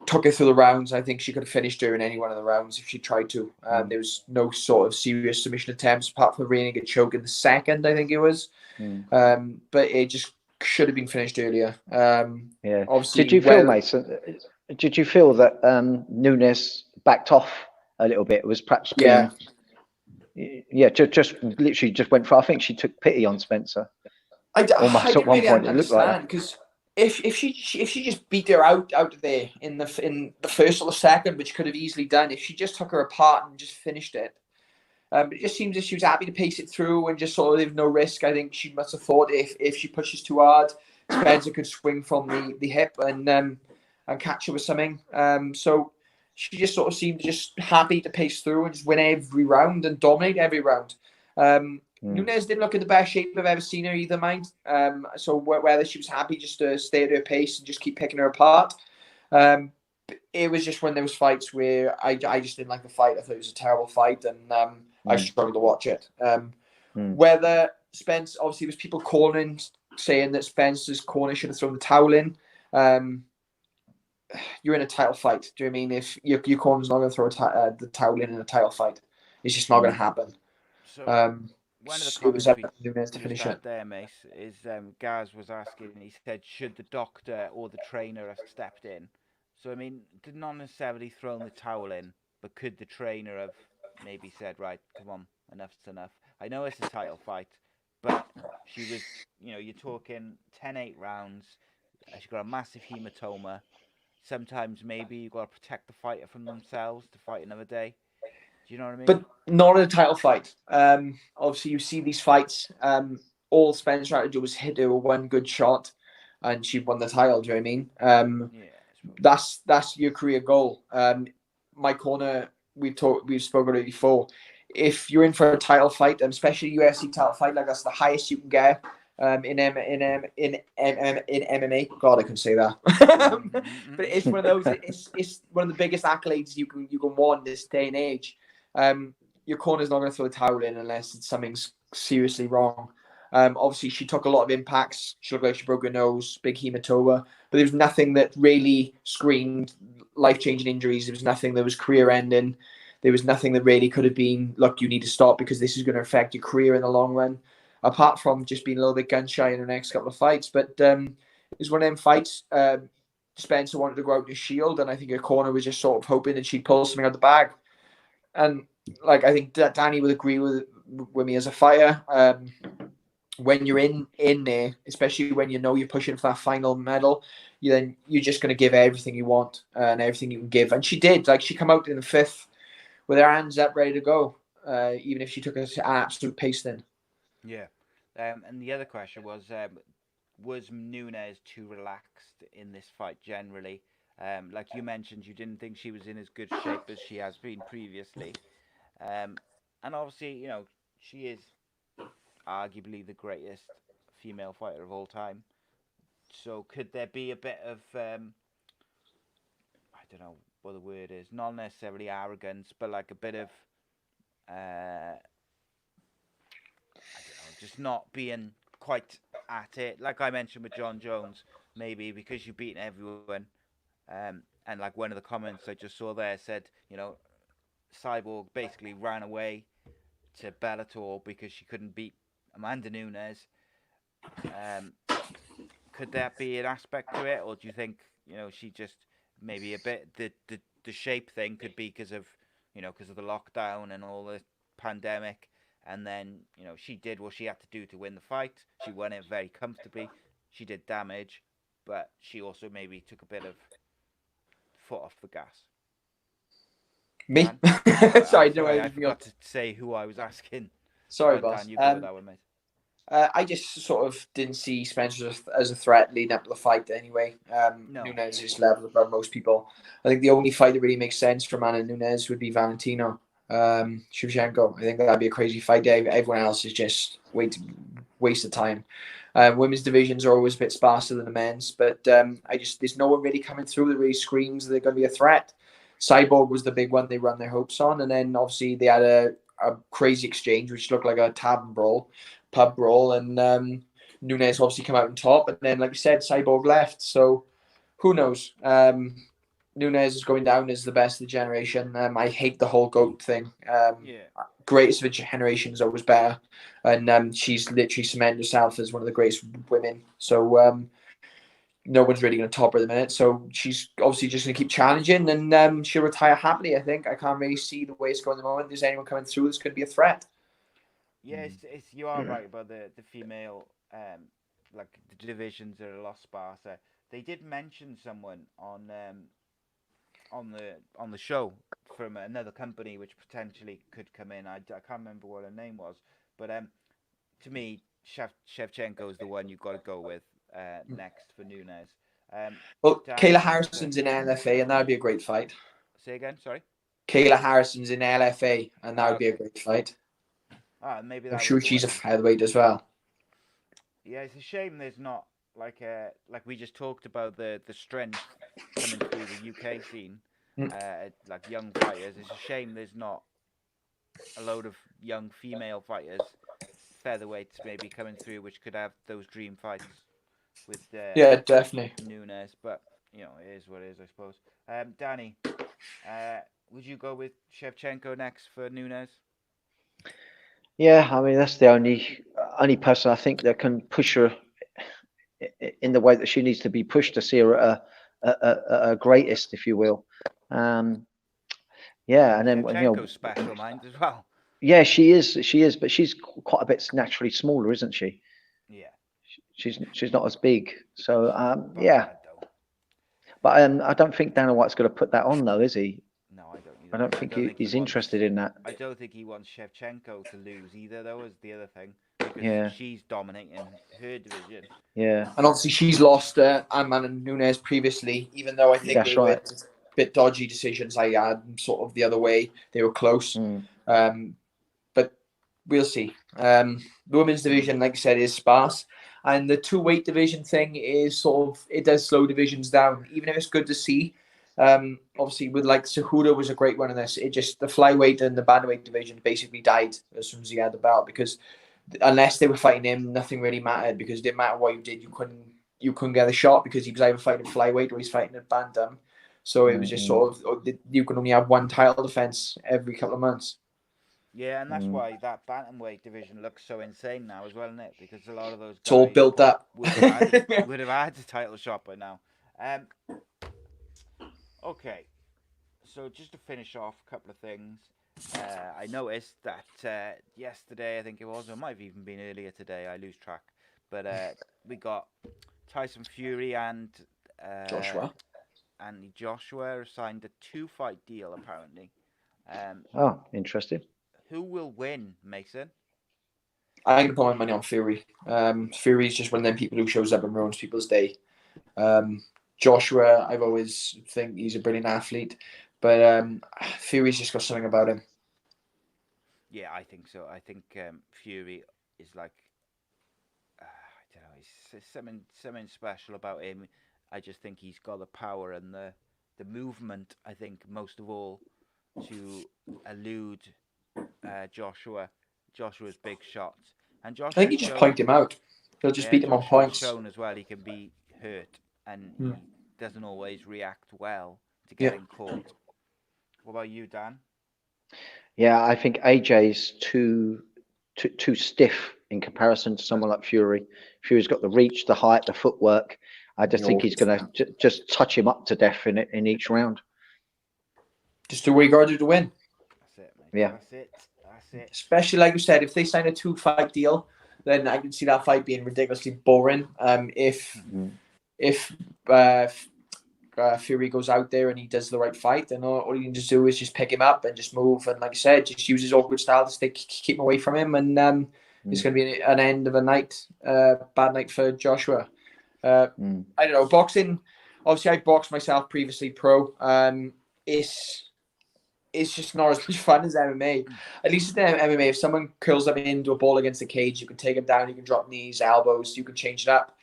took her through the rounds. I think she could have finished her in any one of the rounds if she tried to. There was no sort of serious submission attempts apart from reining a choke in the second, I think it was. But it just should have been finished earlier. Yeah. Obviously, Did you feel, Mason? Did you feel that Nunes backed off a little bit? It was perhaps being, just literally just went for. I think she took pity on Spencer. Almost at one point, it looked like because if she just beat her out there in the first or the second, which could have easily done, if she just took her apart and just finished it. It just seems that she was happy to pace it through and just sort of leave no risk. I think she must have thought if she pushes too hard, Spencer could swing from the hip and catch her with something. So she just sort of seemed just happy to pace through and just win every round and dominate every round. Nunes didn't look in the best shape I've ever seen her either, mind. So whether she was happy just to stay at her pace and just keep picking her apart. It was just one of those fights where I just didn't like the fight. I thought it was a terrible fight and I struggled to watch it. Whether Spence, obviously there was people calling, saying that Spencer's corner should have thrown the towel in. You're in a title fight. Do you know what I mean? If your corner's not going to throw the towel in a title fight, it's just not going to happen. So one of the comments to finish it there, Mace, is Gaz was asking. He said, should the doctor or the trainer have stepped in? So I mean, did not necessarily thrown the towel in, but could the trainer have maybe said, right, come on, enough's enough. I know it's a title fight, but she was, you're talking 10-8 rounds. She got a massive hematoma. Sometimes maybe you've got to protect the fighter from themselves to fight another day. Do you know what I mean? But not in a title fight. Obviously, you see these fights. All Spencer had to do was hit her with one good shot, and she won the title. Do you know what I mean? That's your career goal. My corner, we've spoken about it before. If you're in for a title fight, and especially UFC title fight, like that's the highest you can get. in MMA. God, I can say that. But it's one of those. It's one of the biggest accolades you can want this day and age. Your corner's not going to throw the towel in unless something's seriously wrong. Obviously, she took a lot of impacts. She looked like she broke her nose, big hematoma, but there was nothing that really screamed life-changing injuries. There was nothing that was career-ending. There was nothing that really could have been, look, you need to stop because this is going to affect your career in the long run, apart from just being a little bit gun-shy in her next couple of fights. But it was one of them fights. Spencer wanted to go out in a shield, and I think her corner was just sort of hoping that she'd pull something out of the bag. And like I think that Danny would agree with me as a fighter. When you're in there, especially when you know you're pushing for that final medal, you're just going to give everything you want and everything you can give. And she did. Like, she come out in the fifth with her hands up, ready to go, even if she took an absolute pasting. Yeah. And the other question was Nunes too relaxed in this fight generally? Like you mentioned, you didn't think she was in as good shape as she has been previously. And obviously, you know, she is arguably the greatest female fighter of all time. So could there be a bit of, I don't know what the word is, not necessarily arrogance, but like a bit of, I don't know, just not being quite at it. Like I mentioned with John Jones, maybe because you've beaten everyone. And like one of the comments I just saw there said, you know, Cyborg basically ran away to Bellator because she couldn't beat Amanda Nunes. Could that be an aspect to it, or do you think, you know, she just maybe a bit the shape thing could be because of, you know, because of the lockdown and all the pandemic, and then, you know, she did what she had to do to win the fight. She won it very comfortably. She did damage, but she also maybe took a bit of foot off the gas. Me? Sorry, I forgot to say who I was asking. Sorry, boss. Dan, you go with that one, mate. I just sort of didn't see Spencer as a threat leading up to the fight anyway. No. Nunes is level above most people. I think the only fight that really makes sense for Amanda Nunes would be Valentino Shevchenko. I think that'd be a crazy fight. Everyone else is just waste of time. Women's divisions are always a bit sparser than the men's, but there's no one really coming through that really screams that they're going to be a threat. Cyborg was the big one they run their hopes on, and then obviously they had a crazy exchange which looked like a pub brawl, and Nunes obviously come out on top, and then like you said, Cyborg left, so who knows. Nunes is going down as the best of the generation. I hate the whole GOAT thing. Greatest of the generation is always better, and she's literally cemented herself as one of the greatest women, so no one's really going to top her at the minute. So she's obviously just going to keep challenging, and she'll retire happily. I think I can't really see the way it's going at the moment. There's anyone coming through that's going to be a threat. Yeah, you are right about the female, like the divisions are a lot sparser. They did mention someone on the show from another company which potentially could come in. I can't remember what her name was, but to me, Shevchenko is the one you've got to go with next for Nunes. Well, Kayla Harrison's in LFA, and that would be a great fight. Say again, sorry. Kayla Harrison's in LFA, and that would be a great fight. Maybe I'm sure she's a featherweight as well. Yeah, it's a shame there's not like we just talked about the strength coming through the UK scene, like young fighters. It's a shame there's not a load of young female fighters, featherweights maybe coming through, which could have those dream fights with definitely Nunes. But you know, it is what it is, I suppose. Danny, would you go with Shevchenko next for Nunes? Yeah, I mean that's the only person I think that can push her in the way that she needs to be pushed to see her at a greatest, if you will. And then Shevchenko's special mind as well. Yeah, she is, but she's quite a bit naturally smaller, isn't she? Yeah, she's not as big, so But I don't think Dana White's going to put that on, though, is he? No, I don't. I don't think he's interested in that. I don't think he wants Shevchenko to lose either, though, is the other thing. Because she's dominating her division. Yeah. And obviously she's lost Amanda Nunes previously, even though I think they were a bit dodgy decisions. I had sort of the other way. They were close. But we'll see. The women's division, like I said, is sparse. And the two weight division thing is sort of, it does slow divisions down, even if it's good to see. Obviously, with like Cejudo was a great one in this. It just, the flyweight and the bantamweight division basically died as soon as he had the belt, because unless they were fighting him, nothing really mattered, because it didn't matter what you did, you couldn't get a shot because he was either fighting flyweight or he's fighting at bantam. So it was just sort of, you can only have one title defense every couple of months. Yeah, and that's why that bantamweight division looks so insane now as well, isn't it? Because a lot of those guys It's all built up. would have had the title shot by now. Okay, so just to finish off a couple of things, I noticed that yesterday, I think it was, or it might have even been earlier today, I lose track, but we got Tyson Fury and Joshua Joshua signed a 2-fight deal, apparently. Oh, interesting. Who will win, Mason? I'm gonna put my money on Fury. Fury's just one of them people who shows up and ruins people's day. Joshua, I've always think he's a brilliant athlete, but Fury's just got something about him. Yeah, I think so. I think Fury is like, I don't know, he's something special about him. I just think he's got the power and the movement, I think, most of all, to elude Joshua's big shots. And Joshua, I think he just point him out. He'll just beat him on points. Shown as well, he can be hurt, and he doesn't always react well to getting caught. What about you, Dan? Yeah, I think AJ's too stiff in comparison to someone like Fury. Fury's got the reach, the height, the footwork. I just think he's going to just touch him up to death in each round. Just do what you got to do to win. That's it, mate. Yeah. That's it. Especially, like you said, if they sign a 2-fight deal, then I can see that fight being ridiculously boring. If Fury goes out there and he does the right fight, then all you can just do is just pick him up and just move. And like I said, just use his awkward style to keep him away from him. And it's going to be an end of a night, bad night for Joshua. I don't know. Boxing, obviously, I boxed myself previously pro. It's just not as much fun as MMA. At least in MMA, if someone curls them into a ball against the cage, you can take them down, you can drop knees, elbows, you can change it up.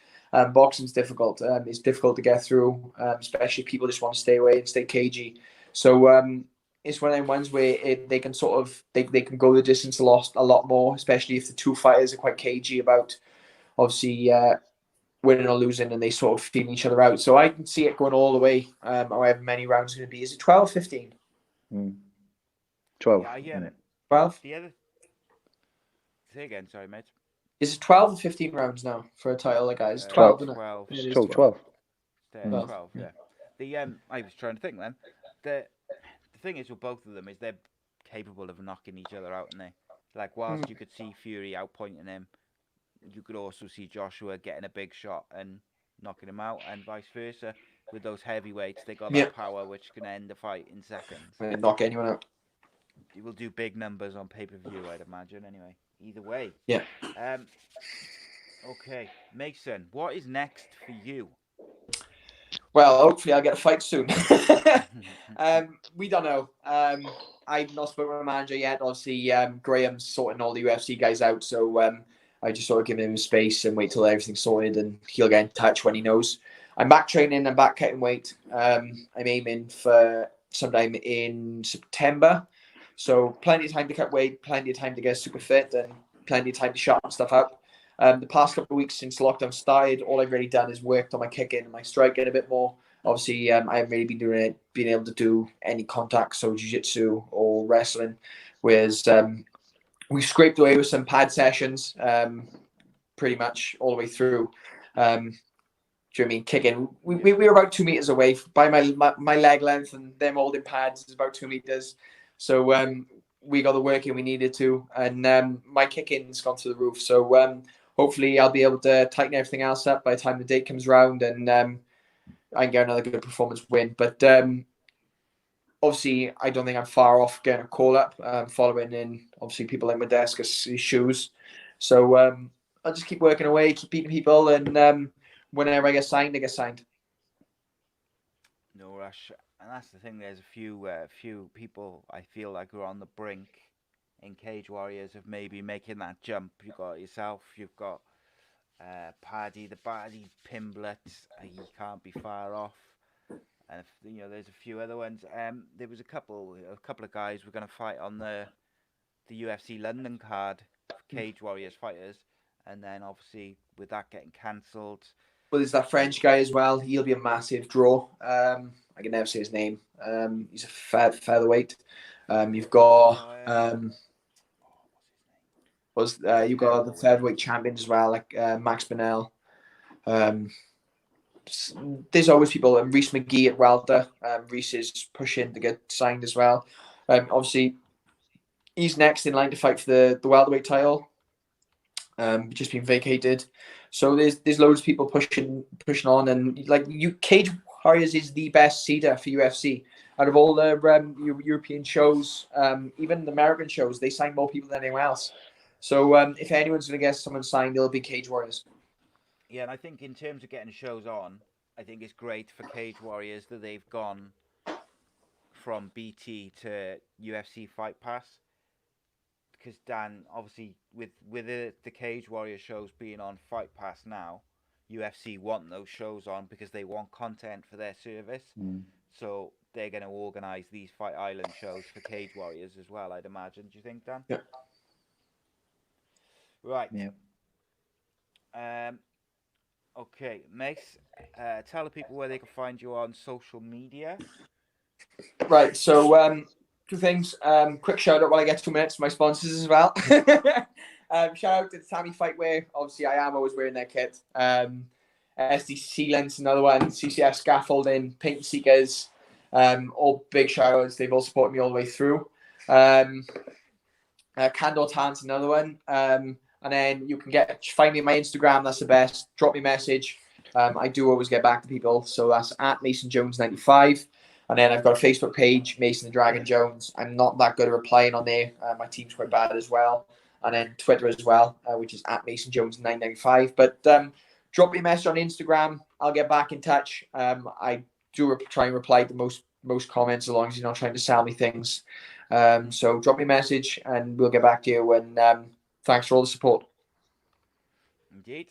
Boxing's difficult. It's difficult to get through, especially if people just want to stay away and stay cagey. So it's one of them ones where they can sort of they can go the distance a lot more, especially if the two fighters are quite cagey about obviously winning or losing, and they sort of feeling each other out. So I can see it going all the way, however many rounds it's going to be. Is it 12, 15? 12. Yeah. 12? The other... Say again, sorry, mate. Is it 12 or 15 rounds now for a title, like guys? 12, isn't it? 12. It is 12. 12, yeah. I was trying to think then. The thing is with both of them is they're capable of knocking each other out, aren't they? Like, whilst you could see Fury outpointing him, you could also see Joshua getting a big shot and knocking him out, and vice versa. With those heavyweights, they got that power which can end the fight in seconds. Knock anyone out. He will do big numbers on pay-per-view, I'd imagine, anyway. Either way. Yeah. Okay, Mason, what is next for you? Well, hopefully I'll get a fight soon. We don't know. I've not spoken to my manager yet. Obviously, Graham's sorting all the UFC guys out, so I just sort of give him space and wait till everything's sorted, and he'll get in touch when he knows. I'm back training and back cutting weight. I'm aiming for sometime in September. So plenty of time to cut weight, plenty of time to get super fit, and plenty of time to sharpen stuff up. The past couple of weeks since lockdown started, all I've really done is worked on my kicking and my striking a bit more. Obviously, I haven't really been able to do any contact, so jiu-jitsu or wrestling. Whereas we scraped away with some pad sessions, pretty much all the way through. Do you know what I mean? Kicking. We were about 2 meters away by my leg length, and them holding pads is about 2 meters. So we got the work in we needed to, and my kicking's gone through the roof. So hopefully I'll be able to tighten everything else up by the time the date comes around, and I can get another good performance win. But obviously, I don't think I'm far off getting a call up, following in obviously people like Modescus' shoes. So I'll just keep working away, keep beating people, and whenever I get signed, I get signed. No rush. And that's the thing, there's a few people I feel like are on the brink in Cage Warriors of maybe making that jump. You've got yourself, you've got Paddy the Baddy Pimblett, he can't be far off. And there's a few other ones. There was a couple of guys were going to fight on the UFC London card for Cage Warriors fighters, and then obviously with that getting cancelled. Well, there's that French guy as well. He'll be a massive draw. I can never say his name. He's a featherweight. You've got you've got the featherweight champions as well, like Max Bennell. There's always people. Reese McGee at welter. Reese is pushing to get signed as well. Obviously, he's next in line to fight for the welterweight title. Just been vacated. So there's loads of people pushing on, and like Cage Warriors is the best seeder for UFC out of all the European shows, even the American shows. They sign more people than anyone else. So if anyone's going to get someone signed, it'll be Cage Warriors. Yeah, and I think in terms of getting shows on, I think it's great for Cage Warriors that they've gone from BT to UFC Fight Pass. Because Dan, obviously, with the Cage Warrior shows being on Fight Pass now, UFC want those shows on because they want content for their service. So they're going to organise these Fight Island shows for Cage Warriors as well, I'd imagine. Do you think, Dan? Yeah. Right. Yeah. Okay, Mace, tell the people where they can find you on social media. Right, so two things. Quick shout out while I get 2 minutes to my sponsors as well. Shout out to Tammy Fightwear. Obviously, I am always wearing their kit. SD Sealant's another one. CCF Scaffolding, Paint Seekers. All big shout outs. They've all supported me all the way through. Candor Tan's another one. And then you can find me on my Instagram. That's the best. Drop me a message. I do always get back to people. So that's at Mason Jones 95. And then I've got a Facebook page, Mason the Dragon Jones. I'm not that good at replying on there. My team's quite bad as well. And then Twitter as well, which is at Mason Jones 995. But drop me a message on Instagram. I'll get back in touch. I do try and reply to most comments as long as you're not trying to sell me things. So drop me a message and we'll get back to you. And thanks for all the support. Indeed.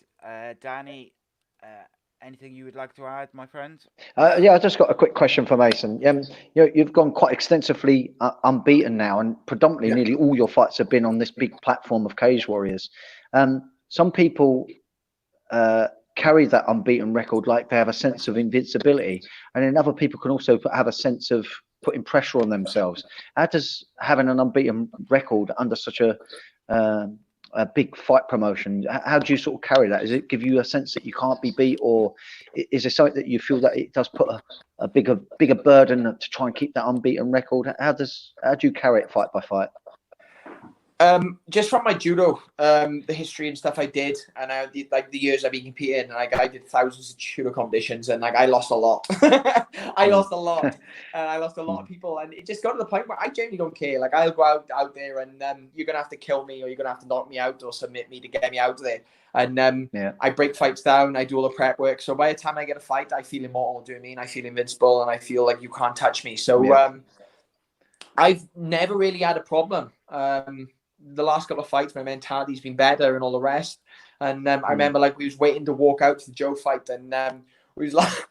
Danny, anything you would like to add, my friend? Yeah, I just got a quick question for Mason. You've gone quite extensively unbeaten now, and predominantly nearly all your fights have been on this big platform of Cage Warriors. Some people carry that unbeaten record like they have a sense of invincibility, and then other people can also have a sense of putting pressure on themselves. How does having an unbeaten record under such a big fight promotion, how do you sort of carry that? Does it give you a sense that you can't be beat, or is there something that you feel that it does put a bigger burden to try and keep that unbeaten record? How do you carry it fight by fight? Just from my judo, the history and stuff I did, and the years I've been competing, and I did thousands of judo competitions, and I lost a lot. I lost a lot, and I lost a lot of people, and it just got to the point where I genuinely don't care. Like, I'll go out there, and you're gonna have to kill me, or you're gonna have to knock me out, or submit me to get me out of there. And I break fights down. I do all the prep work. So by the time I get a fight, I feel immortal. Do you know what I mean? I feel invincible, and I feel like you can't touch me. So I've never really had a problem. The last couple of fights, my mentality's been better and all the rest. And I remember we was waiting to walk out to the Joe fight, and we was like,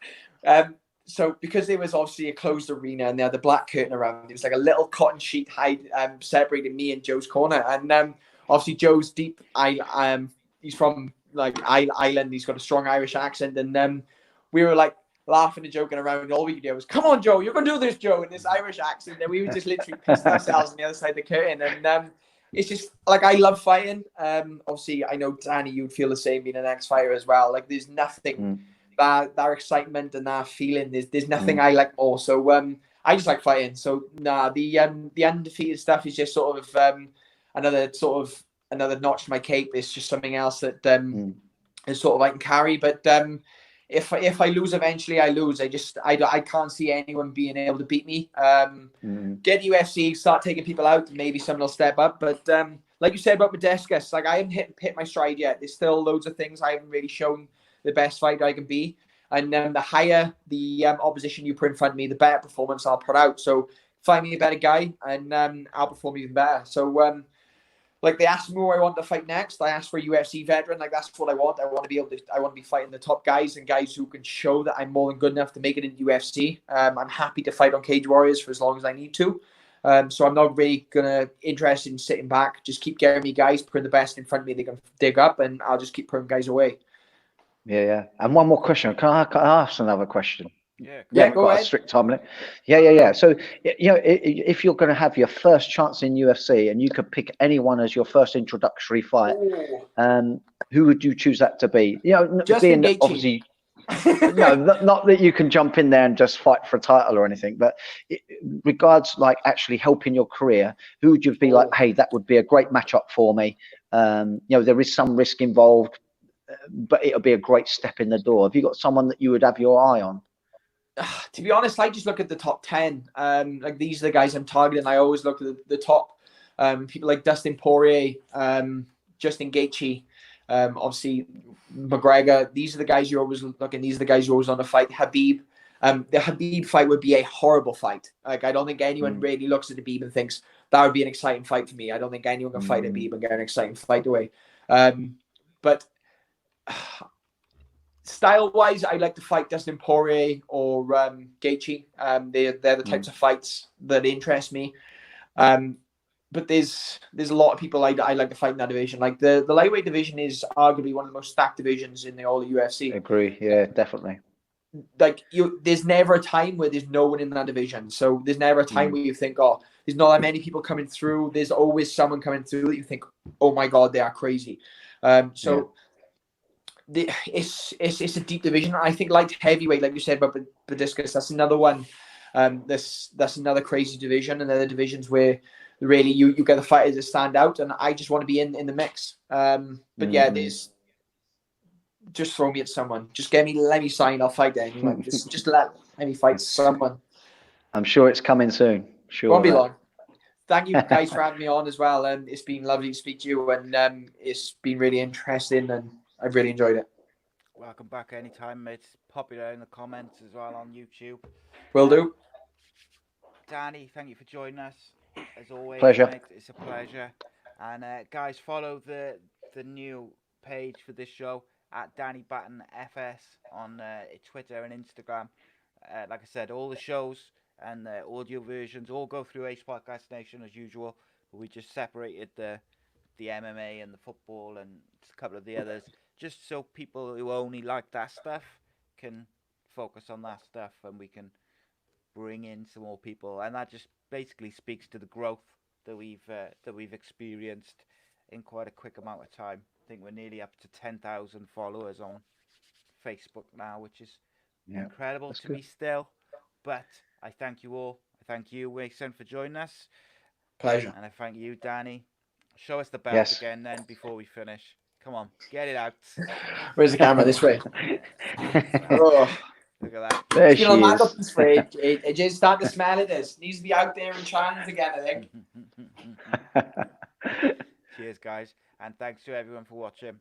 so because there was obviously a closed arena and they had the black curtain around, it was like a little cotton sheet separating me and Joe's corner. And obviously Joe's deep. He's from Ireland. He's got a strong Irish accent, and we were like laughing and joking around. And all we could do was, "Come on, Joe, you're gonna do this, Joe," in this Irish accent. And we were just literally pissing ourselves on the other side of the curtain. And it's just I love fighting. Obviously, I know Danny, you'd feel the same being an ex-fighter as well. Like, there's nothing that excitement and that feeling. There's nothing I like more. So I just like fighting. So the undefeated stuff is just sort of another notch to my cape. It's just something else that is sort of I can carry. But if I lose eventually, I lose. I can't see anyone being able to beat me. Get UFC, start taking people out, maybe someone will step up. But like you said about Modescus, I haven't hit my stride yet. There's still loads of things I haven't really shown the best fighter I can be. And the higher the opposition you put in front of me, the better performance I'll put out. So find me a better guy, and I'll perform even better. So like, they asked me who I want to fight next. I asked for a UFC veteran. Like, that's what I want. I want to be fighting the top guys and guys who can show that I'm more than good enough to make it in UFC. I'm happy to fight on Cage Warriors for as long as I need to. So I'm not really interested in sitting back. Just keep getting me guys, putting the best in front of me they can dig up, and I'll just keep putting guys away. Yeah. And one more question. Can I ask another question? Yeah. We haven't go got ahead. a strict time limit. Yeah. So, if you're going to have your first chance in UFC and you could pick anyone as your first introductory fight, who would you choose that to be? Justin being Gaethje. obviously, no, not that you can jump in there and just fight for a title or anything, but regards like actually helping your career, who would you be like, hey, that would be a great matchup for me? There is some risk involved, but it'll be a great step in the door. Have you got someone that you would have your eye on? To be honest, I just look at the top 10. Like, these are the guys I'm targeting. I always look at the top people like Dustin Poirier, Justin Gaethje, obviously McGregor. These are the guys you're always looking. These are the guys you're always on to fight. Habib. The Habib fight would be a horrible fight. Like, I don't think anyone really looks at Habib and thinks that would be an exciting fight for me. I don't think anyone can fight Habib and get an exciting fight away. But style-wise, I like to fight Dustin Poirier or Gaethje. They're the types of fights that interest me. But there's a lot of people I like to fight in that division. Like, the lightweight division is arguably one of the most stacked divisions in the whole of UFC. Agree. Yeah, definitely. Like, there's never a time where there's no one in that division. So there's never a time where you think, oh, there's not that many people coming through. There's always someone coming through that you think, oh my God, they are crazy. It's a deep division. I think light heavyweight, like you said about Badiscus, that's another one. That's another crazy division, and other divisions where really you get the fighters that stand out, and I just want to be in the mix. But yeah, there's just throw me at someone. Just let me sign. I'll fight anyone. just let me fight someone. I'm sure it's coming soon. Sure. Won't be long. Thank you guys for having me on as well. And it's been lovely to speak to you, and it's been really interesting, and I've really enjoyed it. Welcome back anytime, mate. Pop it out in the comments as well on YouTube. Will do. Danny, thank you for joining us. As always, Pleasure. mate, it's a pleasure. And guys, follow the new page for this show at Danny Batten FS on Twitter and Instagram. Like I said, all the shows and the audio versions all go through Ace Podcast Nation as usual. But we just separated the MMA and the football and a couple of the others, just so people who only like that stuff can focus on that stuff, and we can bring in some more people. And that just basically speaks to the growth that we've experienced in quite a quick amount of time. I think we're nearly up to 10,000 followers on Facebook now, which is incredible to me still. But I thank you all. I thank you, Mason, for joining us. Pleasure. And I thank you, Danny. Show us the belt again then before we finish. Come on, get it out. Where's the camera? This way. Oh. Look at that. There she is. This way. It just start to smell of this. Needs to be out there and trying again, I think. Cheers, guys. And thanks to everyone for watching.